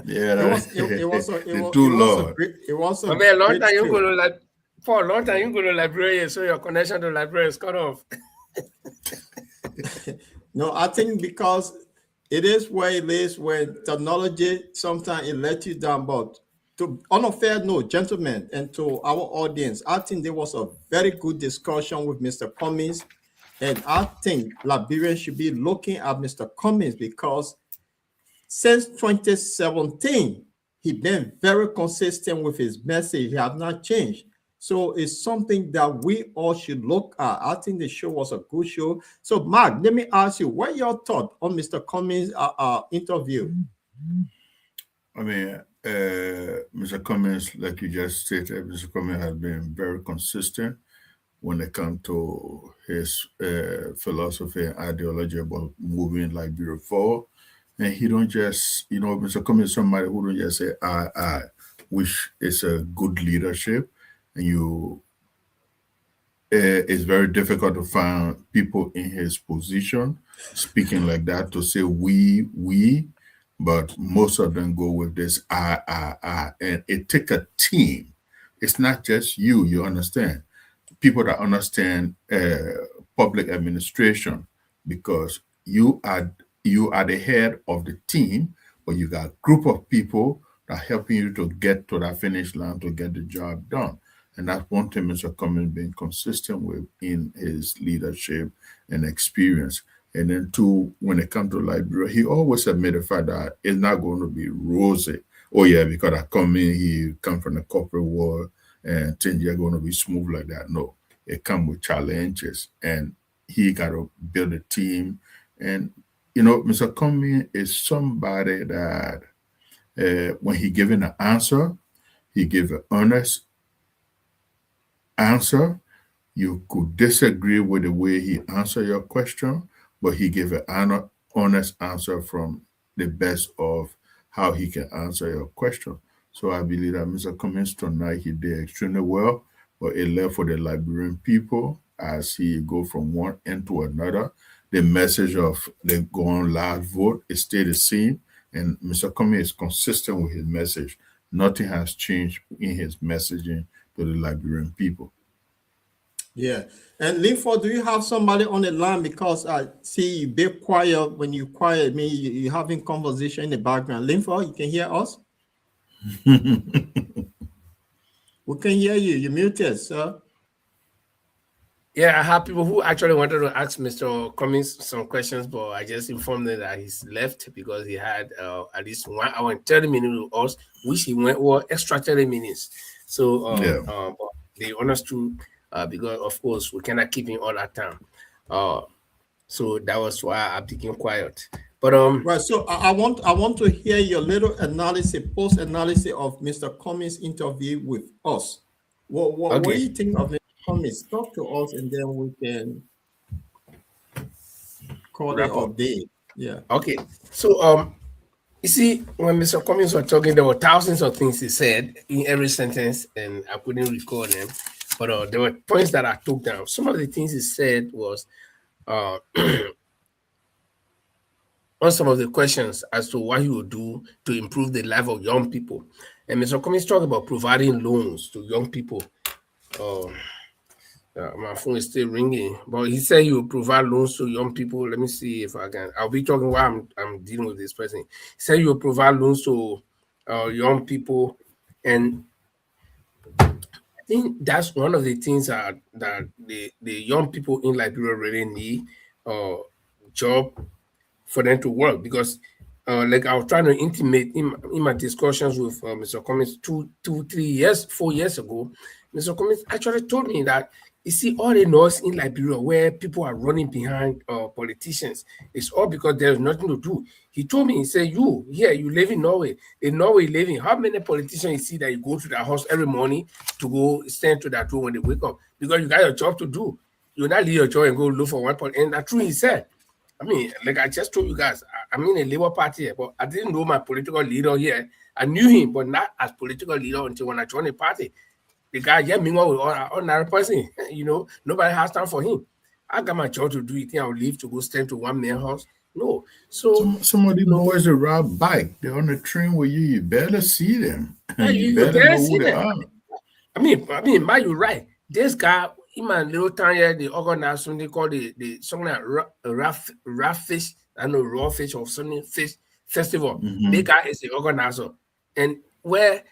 Yeah, It was too low. It was a I mean, a long great time you show. go like For a long time, you go to Liberia, so your connection to Liberia is cut off. No, I think because it is where it is, where technology sometimes it let you down. But on a fair note, gentlemen, and to our audience, I think there was a very good discussion with Mr. Cummings. And I think Liberians should be looking at Mr. Cummings because since 2017, he's been very consistent with his message. He has not changed. So it's something that we all should look at. I think the show was a good show. So, Mark, let me ask you, what your thought on Mr. Cummings' interview? I mean, Mr. Cummings, like you just stated, Mr. Cummings has been very consistent when it comes to his philosophy and ideology about moving Liberia forward. And he don't just, Mr. Cummings is somebody who don't just say I, which is a good leadership. And it's very difficult to find people in his position speaking like that to say we, but most of them go with this I. And it takes a team. It's not just you understand. People that understand public administration, because you are the head of the team, but you got a group of people that are helping you to get to that finish line to get the job done. And that's one thing Mr. Cummings being consistent with in his leadership and experience. And then two, when it comes to Liberia, he always admitted the fact that it's not going to be rosy. Oh yeah, because I he come from the corporate world and things are going to be smooth like that. No, it comes with challenges, and he got to build a team. And Mr. Cummings is somebody that when he giving an answer, he give an honest answer. You could disagree with the way he answered your question, but he gave an honest answer from the best of how he can answer your question. So I believe that Mr. Cummings tonight, he did extremely well, but it left for the Liberian people as he go from one end to another. The message of the go on loud vote is still the same, and Mr. Cummings is consistent with his message. Nothing has changed in his messaging to the Liberian people. Yeah. And Linford, do you have somebody on the line? Because I see you be quiet. When you quiet me, you're having conversation in the background. Linford, you can hear us? We can hear you. You're muted, sir. Yeah, I have people who actually wanted to ask Mr. Cummings some questions, but I just informed them that he's left because he had at least 1 hour and 30 minutes with us, which he went over extra 30 minutes. So but the honest truth, because of course we cannot keep him all that time. So that was why I became quiet. But right. So I want to hear your little analysis, post analysis of Mr. Cummings' interview with us. What do you think of Mr. Cummings? Talk to us, and then we can call it a day. Yeah. Okay. So you see, when Mr. Cummings was talking, there were thousands of things he said in every sentence, and I couldn't recall them. But there were points that I took down. Some of the things he said was on some of the questions as to what he would do to improve the life of young people. And Mr. Cummings talked about providing loans to young people. My phone is still ringing, but he said he will provide loans to young people. Let me see if I can. I'll be talking while I'm dealing with this person. He said he will provide loans to young people, and I think that's one of the things that the young people in Liberia really need job for them to work, because like I was trying to intimate in my discussions with Mr. Cummings 4 years ago, Mr. Cummings actually told me that, you see, all the noise in Liberia where people are running behind politicians, it's all because there's nothing to do. He told me, he said, you live in Norway. In Norway living, how many politicians you see that you go to their house every morning to go stand to that door when they wake up? Because you got your job to do. You not leave your job and go look for one point. And that's true, he said. I mean, like I just told you guys, I'm in a Labour Party here, but I didn't know my political leader here. I knew him, but not as political leader until when I joined the party. The guy, meanwhile, with another person, nobody has time for him. I got my job to do. You think I'll leave to go stand to one man house? No. So some of these boys that ride bike, they're on the train with you. You better see them. Yeah, you better know who they are. Ma, you're right. This guy, in my little town here, they organize something called something like raw fish, I know raw fish or something fish festival. The guy is the organizer, and where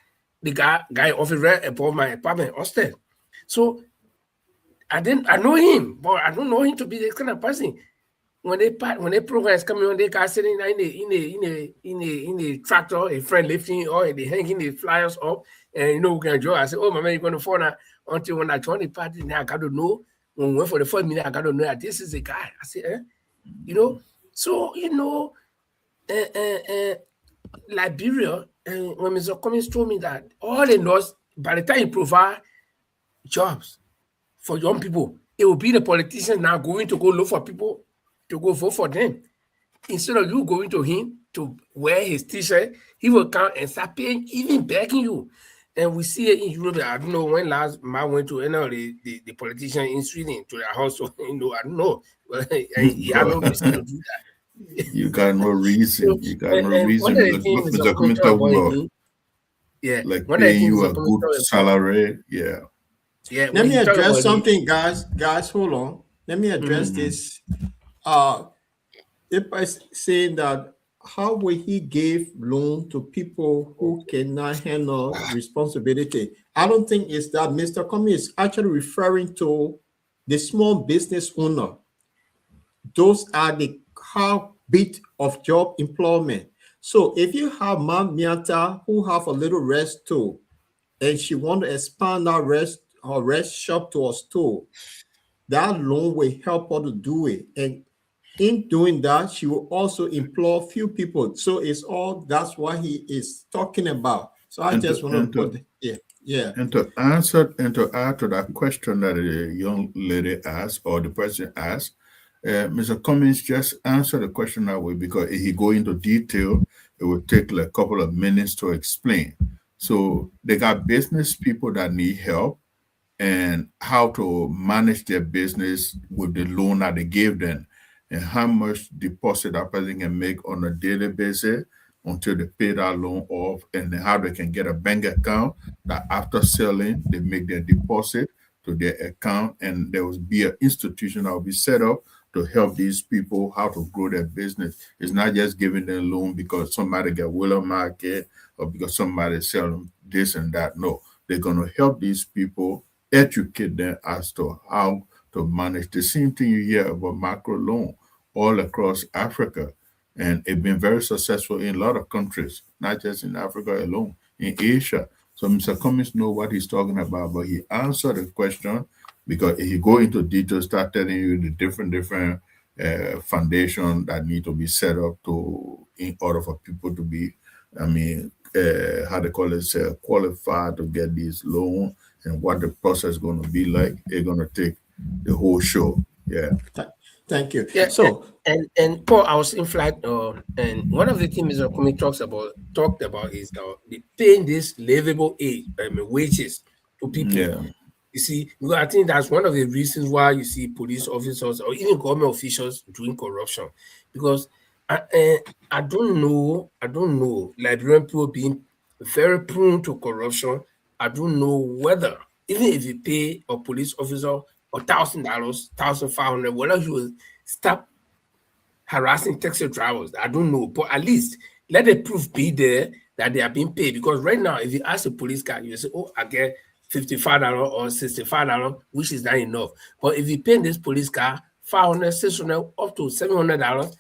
the guy office right above my apartment hostel. So I know him, but I don't know him to be this kind of person. When the program is coming on, they guys sitting in a tractor, a friend lifting or they hanging the flyers up, and we can enjoy. I say, oh my man, you're gonna phone out until when I join the party, now I gotta know. When we went for the first minute, I gotta know that this is a guy. I say, so Liberia, when Mr. Cummings told me that all the laws, by the time you provide jobs for young people, it will be the politicians now going to go look for people to go vote for them. Instead of you going to him to wear his t-shirt, he will come and start paying, even begging you. And we see it in Europe. I don't know when last I went to any of the politician in Sweden to their house. So, I don't know. He had no reason to do that. You got no reason. You got no reason because what Mr. Cummings talking about, like paying you a good salary. Yeah. Yeah. Let me address something, guys. Guys, hold on. Let me address this. If I say that, how will he give loan to people who cannot handle responsibility? I don't think it's that. Mr. Cummings is actually referring to the small business owner. Those are the heartbeat of job employment. So if you have Mom Miata who have a little rest store and she want to expand her rest shop to a store, that loan will help her to do it. And in doing that, she will also employ few people. So that's what he is talking about. So I just want to put yeah. And to add to that question that a young lady asked or the person asked, Mr. Cummings just answered the question that way because if he go into detail, it would take like a couple of minutes to explain. So they got business people that need help and how to manage their business with the loan that they gave them and how much deposit that person can make on a daily basis until they pay that loan off, and then how they can get a bank account that after selling, they make their deposit to their account, and there will be an institution that will be set up to help these people how to grow their business. It's not just giving them a loan because somebody got willow market or because somebody selling this and that. No, they're going to help these people, educate them as to how to manage. The same thing you hear about macro loan all across Africa. And it's been very successful in a lot of countries, not just in Africa alone, in Asia. So Mr. Cummings knows what he's talking about, but he answered the question because if you go into detail, start telling you the different foundation that need to be set up in order for people to be, how they call it, qualified to get these loans and what the process is going to be like. It's going to take the whole show. Yeah. Thank you. Yeah. So and Paul, I was in flight, and one of the things Mr. Kumi talked about is the paying this livable wages to people. Yeah. You see, because I think that's one of the reasons why you see police officers or even government officials doing corruption. Because I don't know, Liberian people being very prone to corruption. I don't know whether even if you pay a police officer $1,000, $1,500, whether he will stop harassing taxi drivers. I don't know, but at least let the proof be there that they are being paid. Because right now, if you ask a police guy, you say, "Oh, I get $55 or $65, which is not enough." But if you pay this police guy $500, $600, up to $700,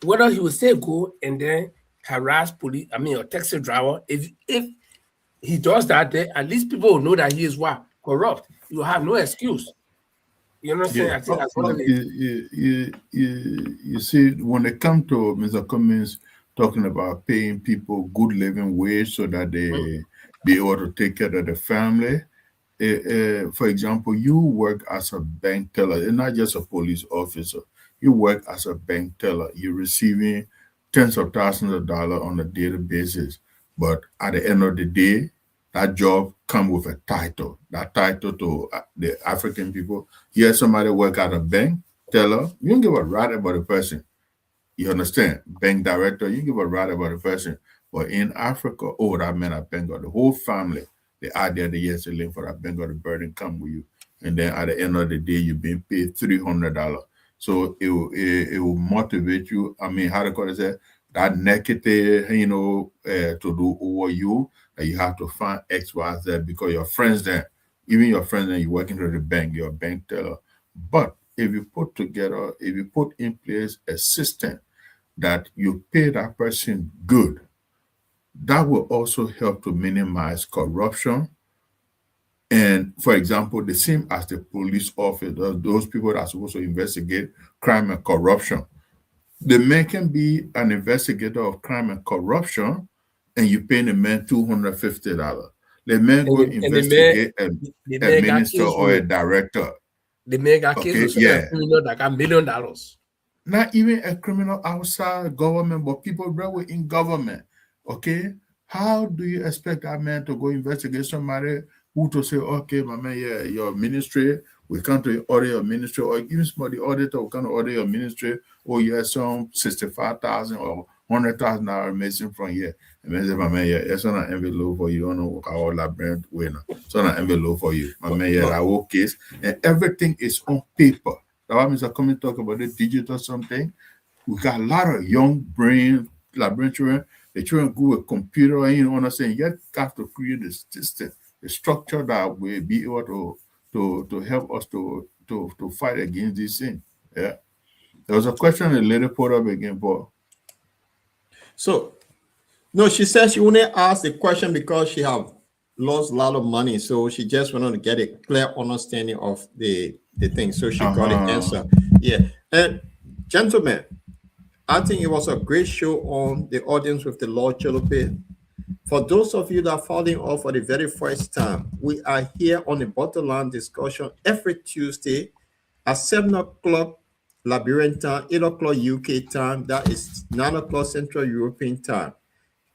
whether he will still go and then harass a taxi driver, if he does that, then at least people will know that he is what? Corrupt. You have no excuse. You understand? Yeah. I think that's one of the... You see, when it comes to Mr. Cummings talking about paying people good living wage so that they be able to take care of the family, for example, you work as a bank teller, you're not just a police officer. You work as a bank teller. You're receiving tens of thousands of dollars on a daily basis. But at the end of the day, that job come with a title. That title to the African people. Here, somebody work at a bank teller. You don't give a rat about the person. You understand? Bank director, you give a rat about the person. But in Africa, that man at bank got the whole family the idea that yes, you link for that bank or the burden come with you. And then at the end of the day, you're being paid $300. So it will motivate you. I mean, how to call it? That negative, to do over you, that you have to find X, Y, Z because your friends there, even your friends that you working to the bank, your bank teller. But if you put in place a system that you pay that person good, that will also help to minimize corruption. And for example, the same as the police officer, those people that are supposed to investigate crime and corruption. The man can be an investigator of crime and corruption, and you pay the man $250. The man go investigate a minister or a director. The man got Okay, cases yeah. criminal that got $1 million. Not even a criminal outside government, but people that were in government. Okay, how do you expect that man to go investigate somebody who to say, okay, my man, yeah, your ministry, we come to order your ministry, or even somebody auditor, we come to order your ministry, or you have some 65,000 or $100,000 missing from here. And then say, my man, yeah, it's on an envelope for you. You don't know how that brand winner. It's on an envelope for you. My man, yeah, that whole case. And everything is on paper. That's why Mr. Cummings talk about the digital something. We got a lot of young brain children. The children go with computer and understand. You have to create the system, the structure that will be able to help us to fight against these things. Yeah. There was a question the lady put up again, Paul. So, no, she says she only asked the question because she have lost a lot of money. So she just wanted to get a clear understanding of the thing. So she got the answer. Yeah. And gentlemen, I think it was a great show on the audience with the Lord Choloply. For those of you that are following off for the very first time, we are here on the bottom line discussion every Tuesday at 7 o'clock Liberian time, 8 o'clock UK time. That is 9 o'clock Central European time.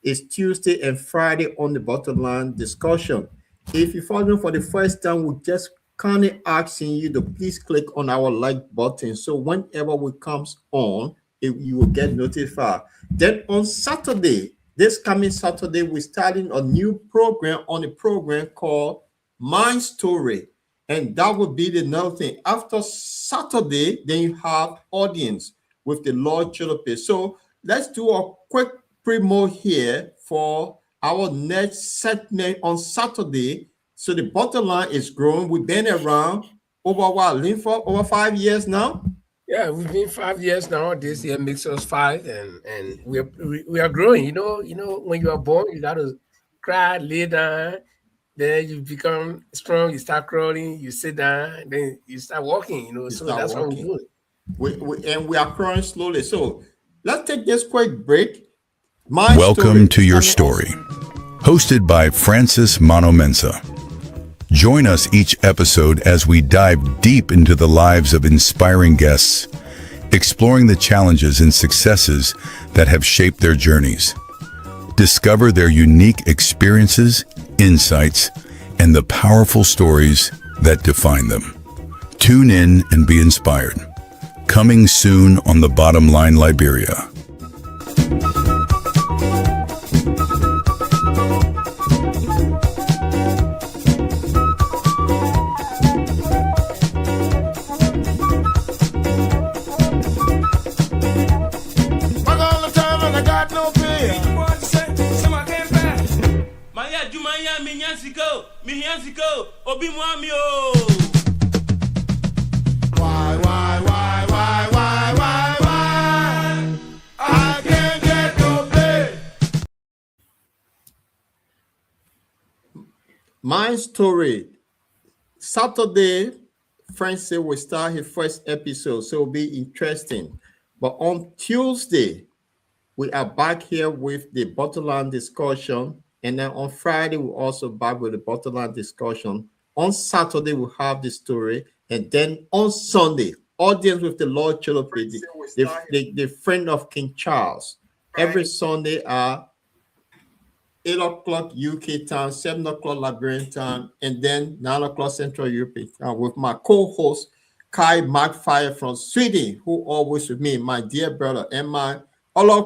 It's Tuesday and Friday on the bottom line discussion. If you're following for the first time, we're just kindly asking you to please click on our like button. So whenever we comes on, you will get notified. Then on Saturday, this coming Saturday, we're starting a new program on a program called My Story. And that will be the another thing. After Saturday, then you have audience with the Lord Choloply. So let's do a quick promo here for our next segment on Saturday. So the bottom line is growing. We've been around over 5 years now. Yeah, we've been 5 years now. This year makes us 5, and we are growing. You know, when you are born, you gotta cry, lay down, then you become strong. You start crawling, you sit down, then you start walking. So that's what we do. We are growing slowly. So let's take this quick break. Welcome to Your Story, hosted by Francis Manomensa. Join us each episode as we dive deep into the lives of inspiring guests, exploring the challenges and successes that have shaped their journeys. Discover their unique experiences, insights, and the powerful stories that define them. Tune in and be inspired. Coming soon on The Bottom Line Liberia. My Story. Saturday, Francis will start his first episode, so it'll be interesting. But on Tuesday, we are back here with the bottom line discussion. And then on Friday, we're also back with the bottom line discussion. On Saturday, we'll have the story. And then on Sunday, audience with the Lord Choloply, the friend of King Charles. Every Sunday at 8 o'clock UK time, 7 o'clock Liberian time, and then 9 o'clock Central European time with my co-host, Kai Magfire from Sweden, who always with me, my dear brother, and my other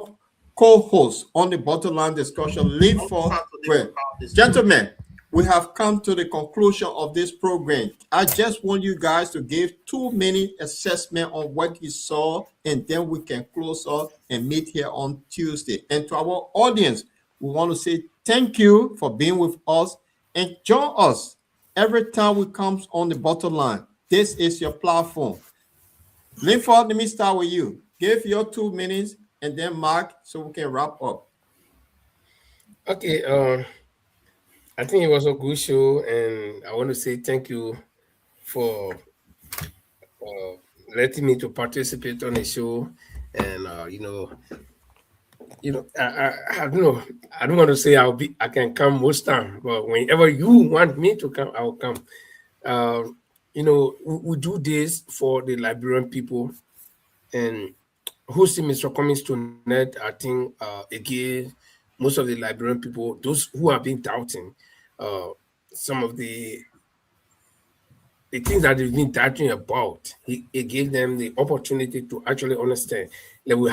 co-host on the bottom line discussion. Live for well, gentlemen, we have come to the conclusion of this program. I just want you guys to give 2 minute assessment on what you saw, and then we can close up and meet here on Tuesday. And to our audience, we want to say thank you for being with us and join us every time we come on the bottom line. This is your platform. Linford, let me start with you. Give your 2 minutes and then Mark so we can wrap up. Okay, I think it was a good show, and I want to say thank you for uh, letting me to participate on the show. And I don't know. I don't want to say I can come most time, but whenever you want me to come, I'll come. Uh, we do this for the Liberian people, and hosting Mr. Cummings tonight, I think again, most of the Liberian people, those who have been doubting, uh, some of the things that they've been doubting about, he gave them the opportunity to actually understand. Like we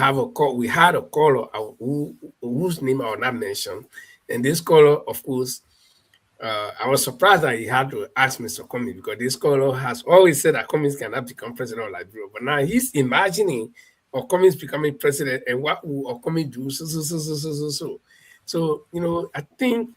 had a caller whose name I will not mention, and this caller, of course, I was surprised that he had to ask Mr. Cummings because this caller has always said that Cummings cannot become president of Liberia. But now he's imagining Cummings becoming president and what will Cummings do? So, I think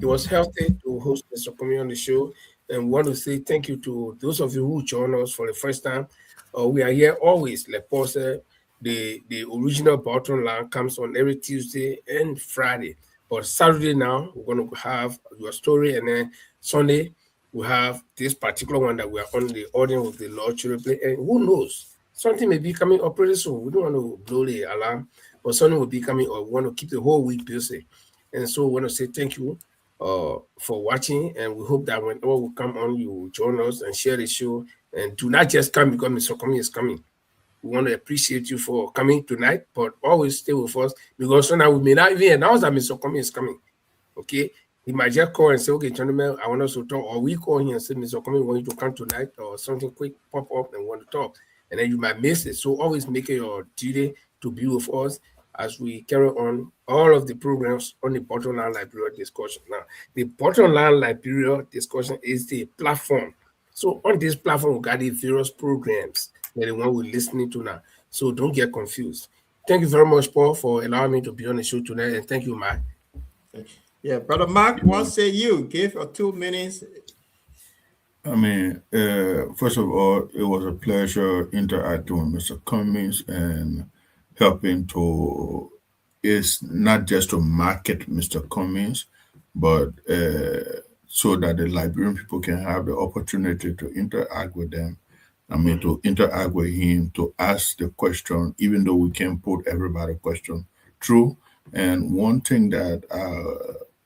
it was healthy to host Mr. Cummings on the show. And we want to say thank you to those of you who joined us for the first time. We are here always, like Paul said, the original bottom line comes on every Tuesday and Friday. But Saturday now, we're going to have your story, and then Sunday, we have this particular one that we are on the audience with the Lord Choloply. And who knows? Something may be coming up pretty soon. We don't want to blow the alarm, but something will be coming, or we want to keep the whole week busy. And so we want to say thank you for watching, and we hope that whenever we come on, you will join us and share the show. And do not just come because Mr. Cummings is coming. We want to appreciate you for coming tonight, but always stay with us because so now we may not even announce that Mr. Cummings is coming. Okay, he might just call and say, "Okay, gentlemen, I want us to talk," or we call him and say, "Mr. Cummings, want you to come tonight," or something quick pop up and want to talk, and then you might miss it. So always make it your duty to be with us as we carry on all of the programs on the Bottom Line Liberia discussion. Now, the Bottom Line Liberia discussion is the platform. So on this platform, we got the various programs that the one we're listening to now. So don't get confused. Thank you very much, Paul, for allowing me to be on the show tonight, and thank you, Mike. Yeah, Brother Mark, what say you? Give your 2 minutes. I mean, first of all, it was a pleasure interacting with Mr. Cummings and helping to, it's not just to market Mr. Cummings, but so that the Liberian people can have the opportunity to interact with them. I mean, to interact with him, to ask the question, even though we can't put everybody question through. And one thing that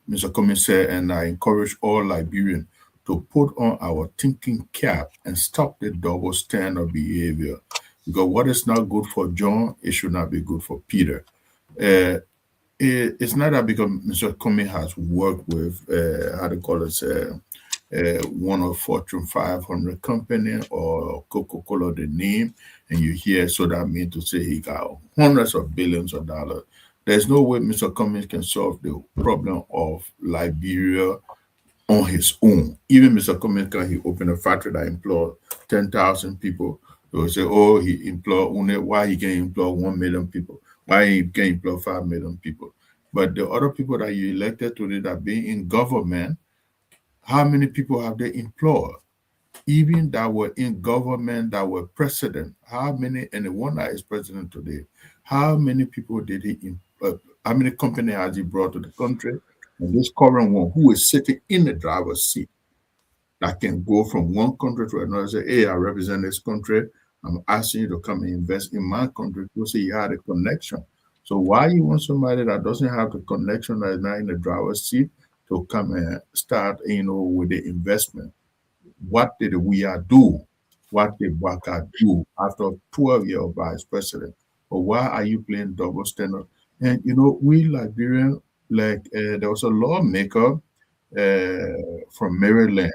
Mr. Cummings said, and I encourage all Liberians to put on our thinking cap and stop the double standard behavior. Because what is not good for John, it should not be good for Peter. It's not that because Mr. Cummings has worked with, how to call it, one of Fortune 500 company or Coca-Cola, the name, and you hear, so that means to say he got hundreds of billions of dollars. There's no way Mr. Cummings can solve the problem of Liberia on his own. Even Mr. Cummings, can he open a factory that employ 10,000 people? They will say, oh, he employ only, why he can employ 1 million people? Why he can employ 5 million people? But the other people that you elected today that being in government, how many people have they employed? Even that were in government, that were president, how many, and the one that is president today, how many people did he employ? How many companies has he brought to the country? And this current one who is sitting in the driver's seat that can go from one country to another, say, hey, I represent this country. I'm asking you to come and invest in my country to say you had a connection. So why you want somebody that doesn't have the connection, that is not in the driver's seat, to come and start, with the investment? What did we do? What did Waka do after 12 years of vice president? But why are you playing double standard? And we Liberian, like there was a lawmaker from Maryland.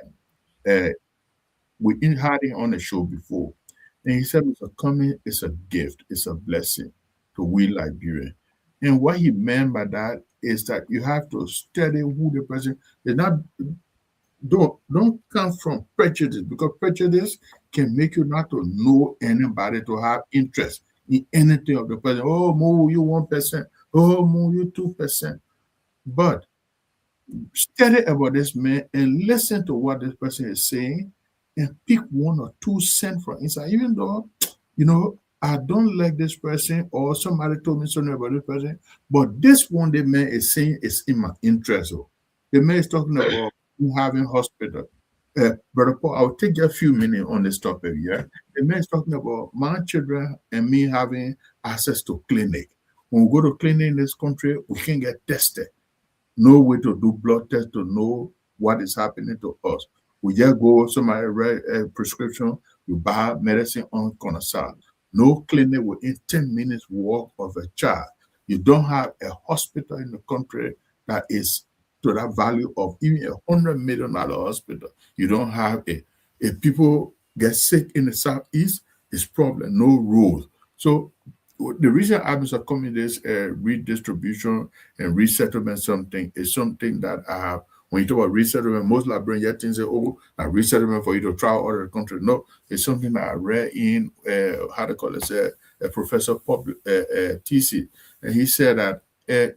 We had him on the show before, and he said it's a coming, it's a gift, it's a blessing to we Liberian. And what he meant by that, is that you have to study who the person is. Not don't come from prejudice, because prejudice can make you not to know anybody, to have interest in anything of the person. Oh, Mo, you 1%. Oh, Mo, you 2%. But study about this man and listen to what this person is saying and pick 1 or 2 cents from inside. Even though, I don't like this person, or somebody told me something about this person, but this one the man is saying is in my interest. The man is talking about having hospital. Brother Paul, I'll take a few minutes on this topic. Yeah, the man is talking about my children and me having access to clinic. When we go to clinic in this country, we can get tested. No way to do blood test to know what is happening to us. We just go, somebody write a prescription, you buy medicine on connoisseur. No clinic within 10 minutes walk of a child. You don't have a hospital in the country that is to that value of even $100 million hospital. You don't have it. If people get sick in the Southeast, it's problem, no rules. So the reason I'm coming this redistribution and resettlement something is something that I have. When you talk about resettlement, most Liberians think say, oh, a resettlement for you to travel out of the country. No, it's something that I read in, a professor TC. And he said that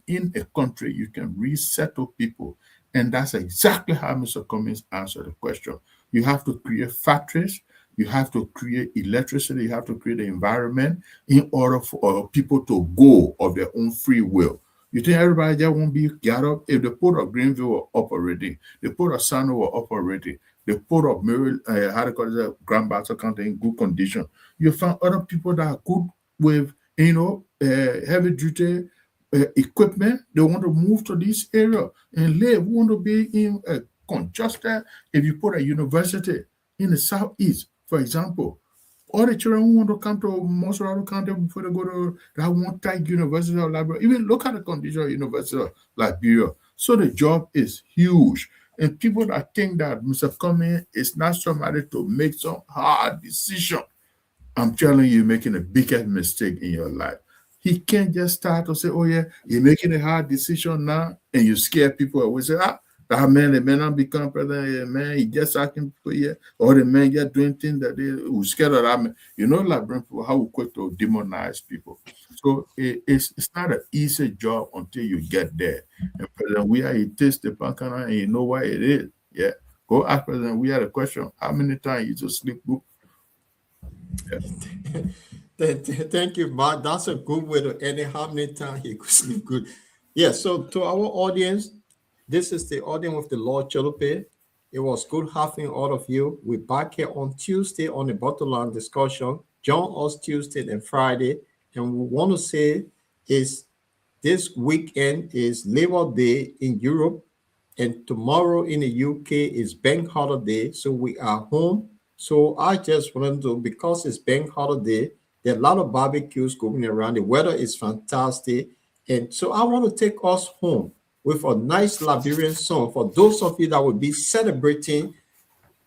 in a country, you can resettle people. And that's exactly how Mr. Cummings answered the question. You have to create factories. You have to create electricity. You have to create the environment in order for people to go of their own free will. You think everybody just won't be get up? If the port of Greenville were up already, the port of Sano were up already, the port of Grand Bassa County in good condition, you find other people that are good with, heavy duty equipment. They want to move to this area and live. Want to be in a congested. If you put a university in the Southeast, for example, all the children who want to come to Mossorado County before they go to that one tight University of Liberia, even look at the condition of University of Liberia. So the job is huge. And people that think that Mr. Cummings is not somebody to make some hard decision, I'm telling you, you're making the biggest mistake in your life. He can't just start to say, oh yeah, you're making a hard decision now, and you scare people away. Say, that man, the man not become president, man, he just asking for here, or the man just doing things that they who scared of that man. Like people, how we quick to demonize people. So it's not an easy job until you get there. And President, we are taste the pancana, and you know why it is. Yeah. Go ask President, we had a question. How many times you just sleep good? Yeah. Thank you, Mark. That's a good way to end it. How many times he could sleep good? Yeah, so to our audience, this is the audience of the Lord Choloply. It was good having all of you. We're back here on Tuesday on the bottom line discussion. Join us Tuesday and Friday. And we want to say is this weekend is Labor Day in Europe, and tomorrow in the UK is bank holiday. So we are home. So I just wanted to, because it's bank holiday, there are a lot of barbecues going around. The weather is fantastic. And so I want to take us home with a nice Liberian song for those of you that will be celebrating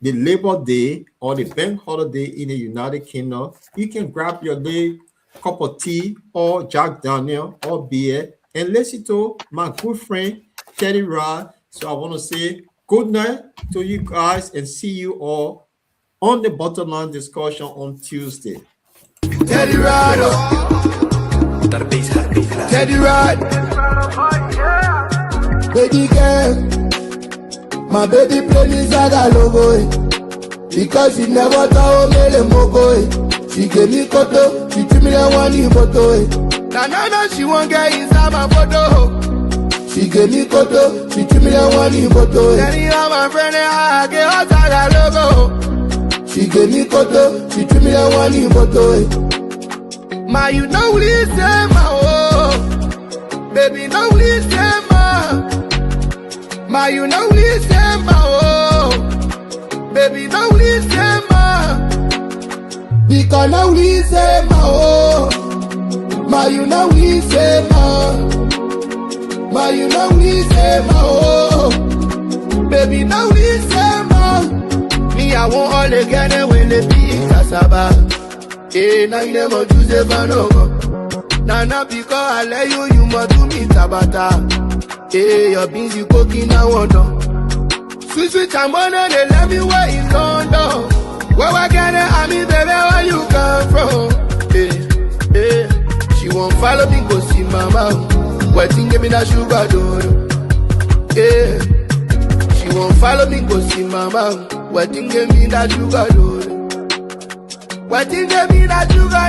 the Labor Day or the bank holiday in the United Kingdom. You can grab your little cup of tea or Jack Daniel or beer and listen to my good friend Teddy Rod. So I want to say good night to you guys and see you all on the bottom line discussion on Tuesday. Teddy Rod, Teddy Rod. Baby girl, my baby play me Zaga logo, because she never told me the mogo. She gave me koto, she treat me like one in photo. Now she won't get inside my photo. She gave me koto, she treat me like one in photo. Then my friend I get her Zaga logo. She gave me koto, she treat me like one in photo. Ma, you know listen, ma, oh. Baby, no listen, ma. Ma, you know listen, ma, oh. Baby, no listen, ma. Because no listen, ma, oh. Ma, you know listen, ma. Ma, you know listen, ma, oh. Baby, no listen, ma. Me, I want all the Ghana when they be cassava. Eh, now you never choose a man over. Now, because I let you, you must do me tabata. Hey, you're busy cooking, I want to. Sweet Chambona, they let me where in London. Where I get it, I mean, baby, where you come from? Hey, she won't follow me, go see mama. Waiting, give me that sugar, dodo. Yeah, she won't follow me, go see mama. Waiting, give me that sugar, dodo. Waiting, give me that sugar,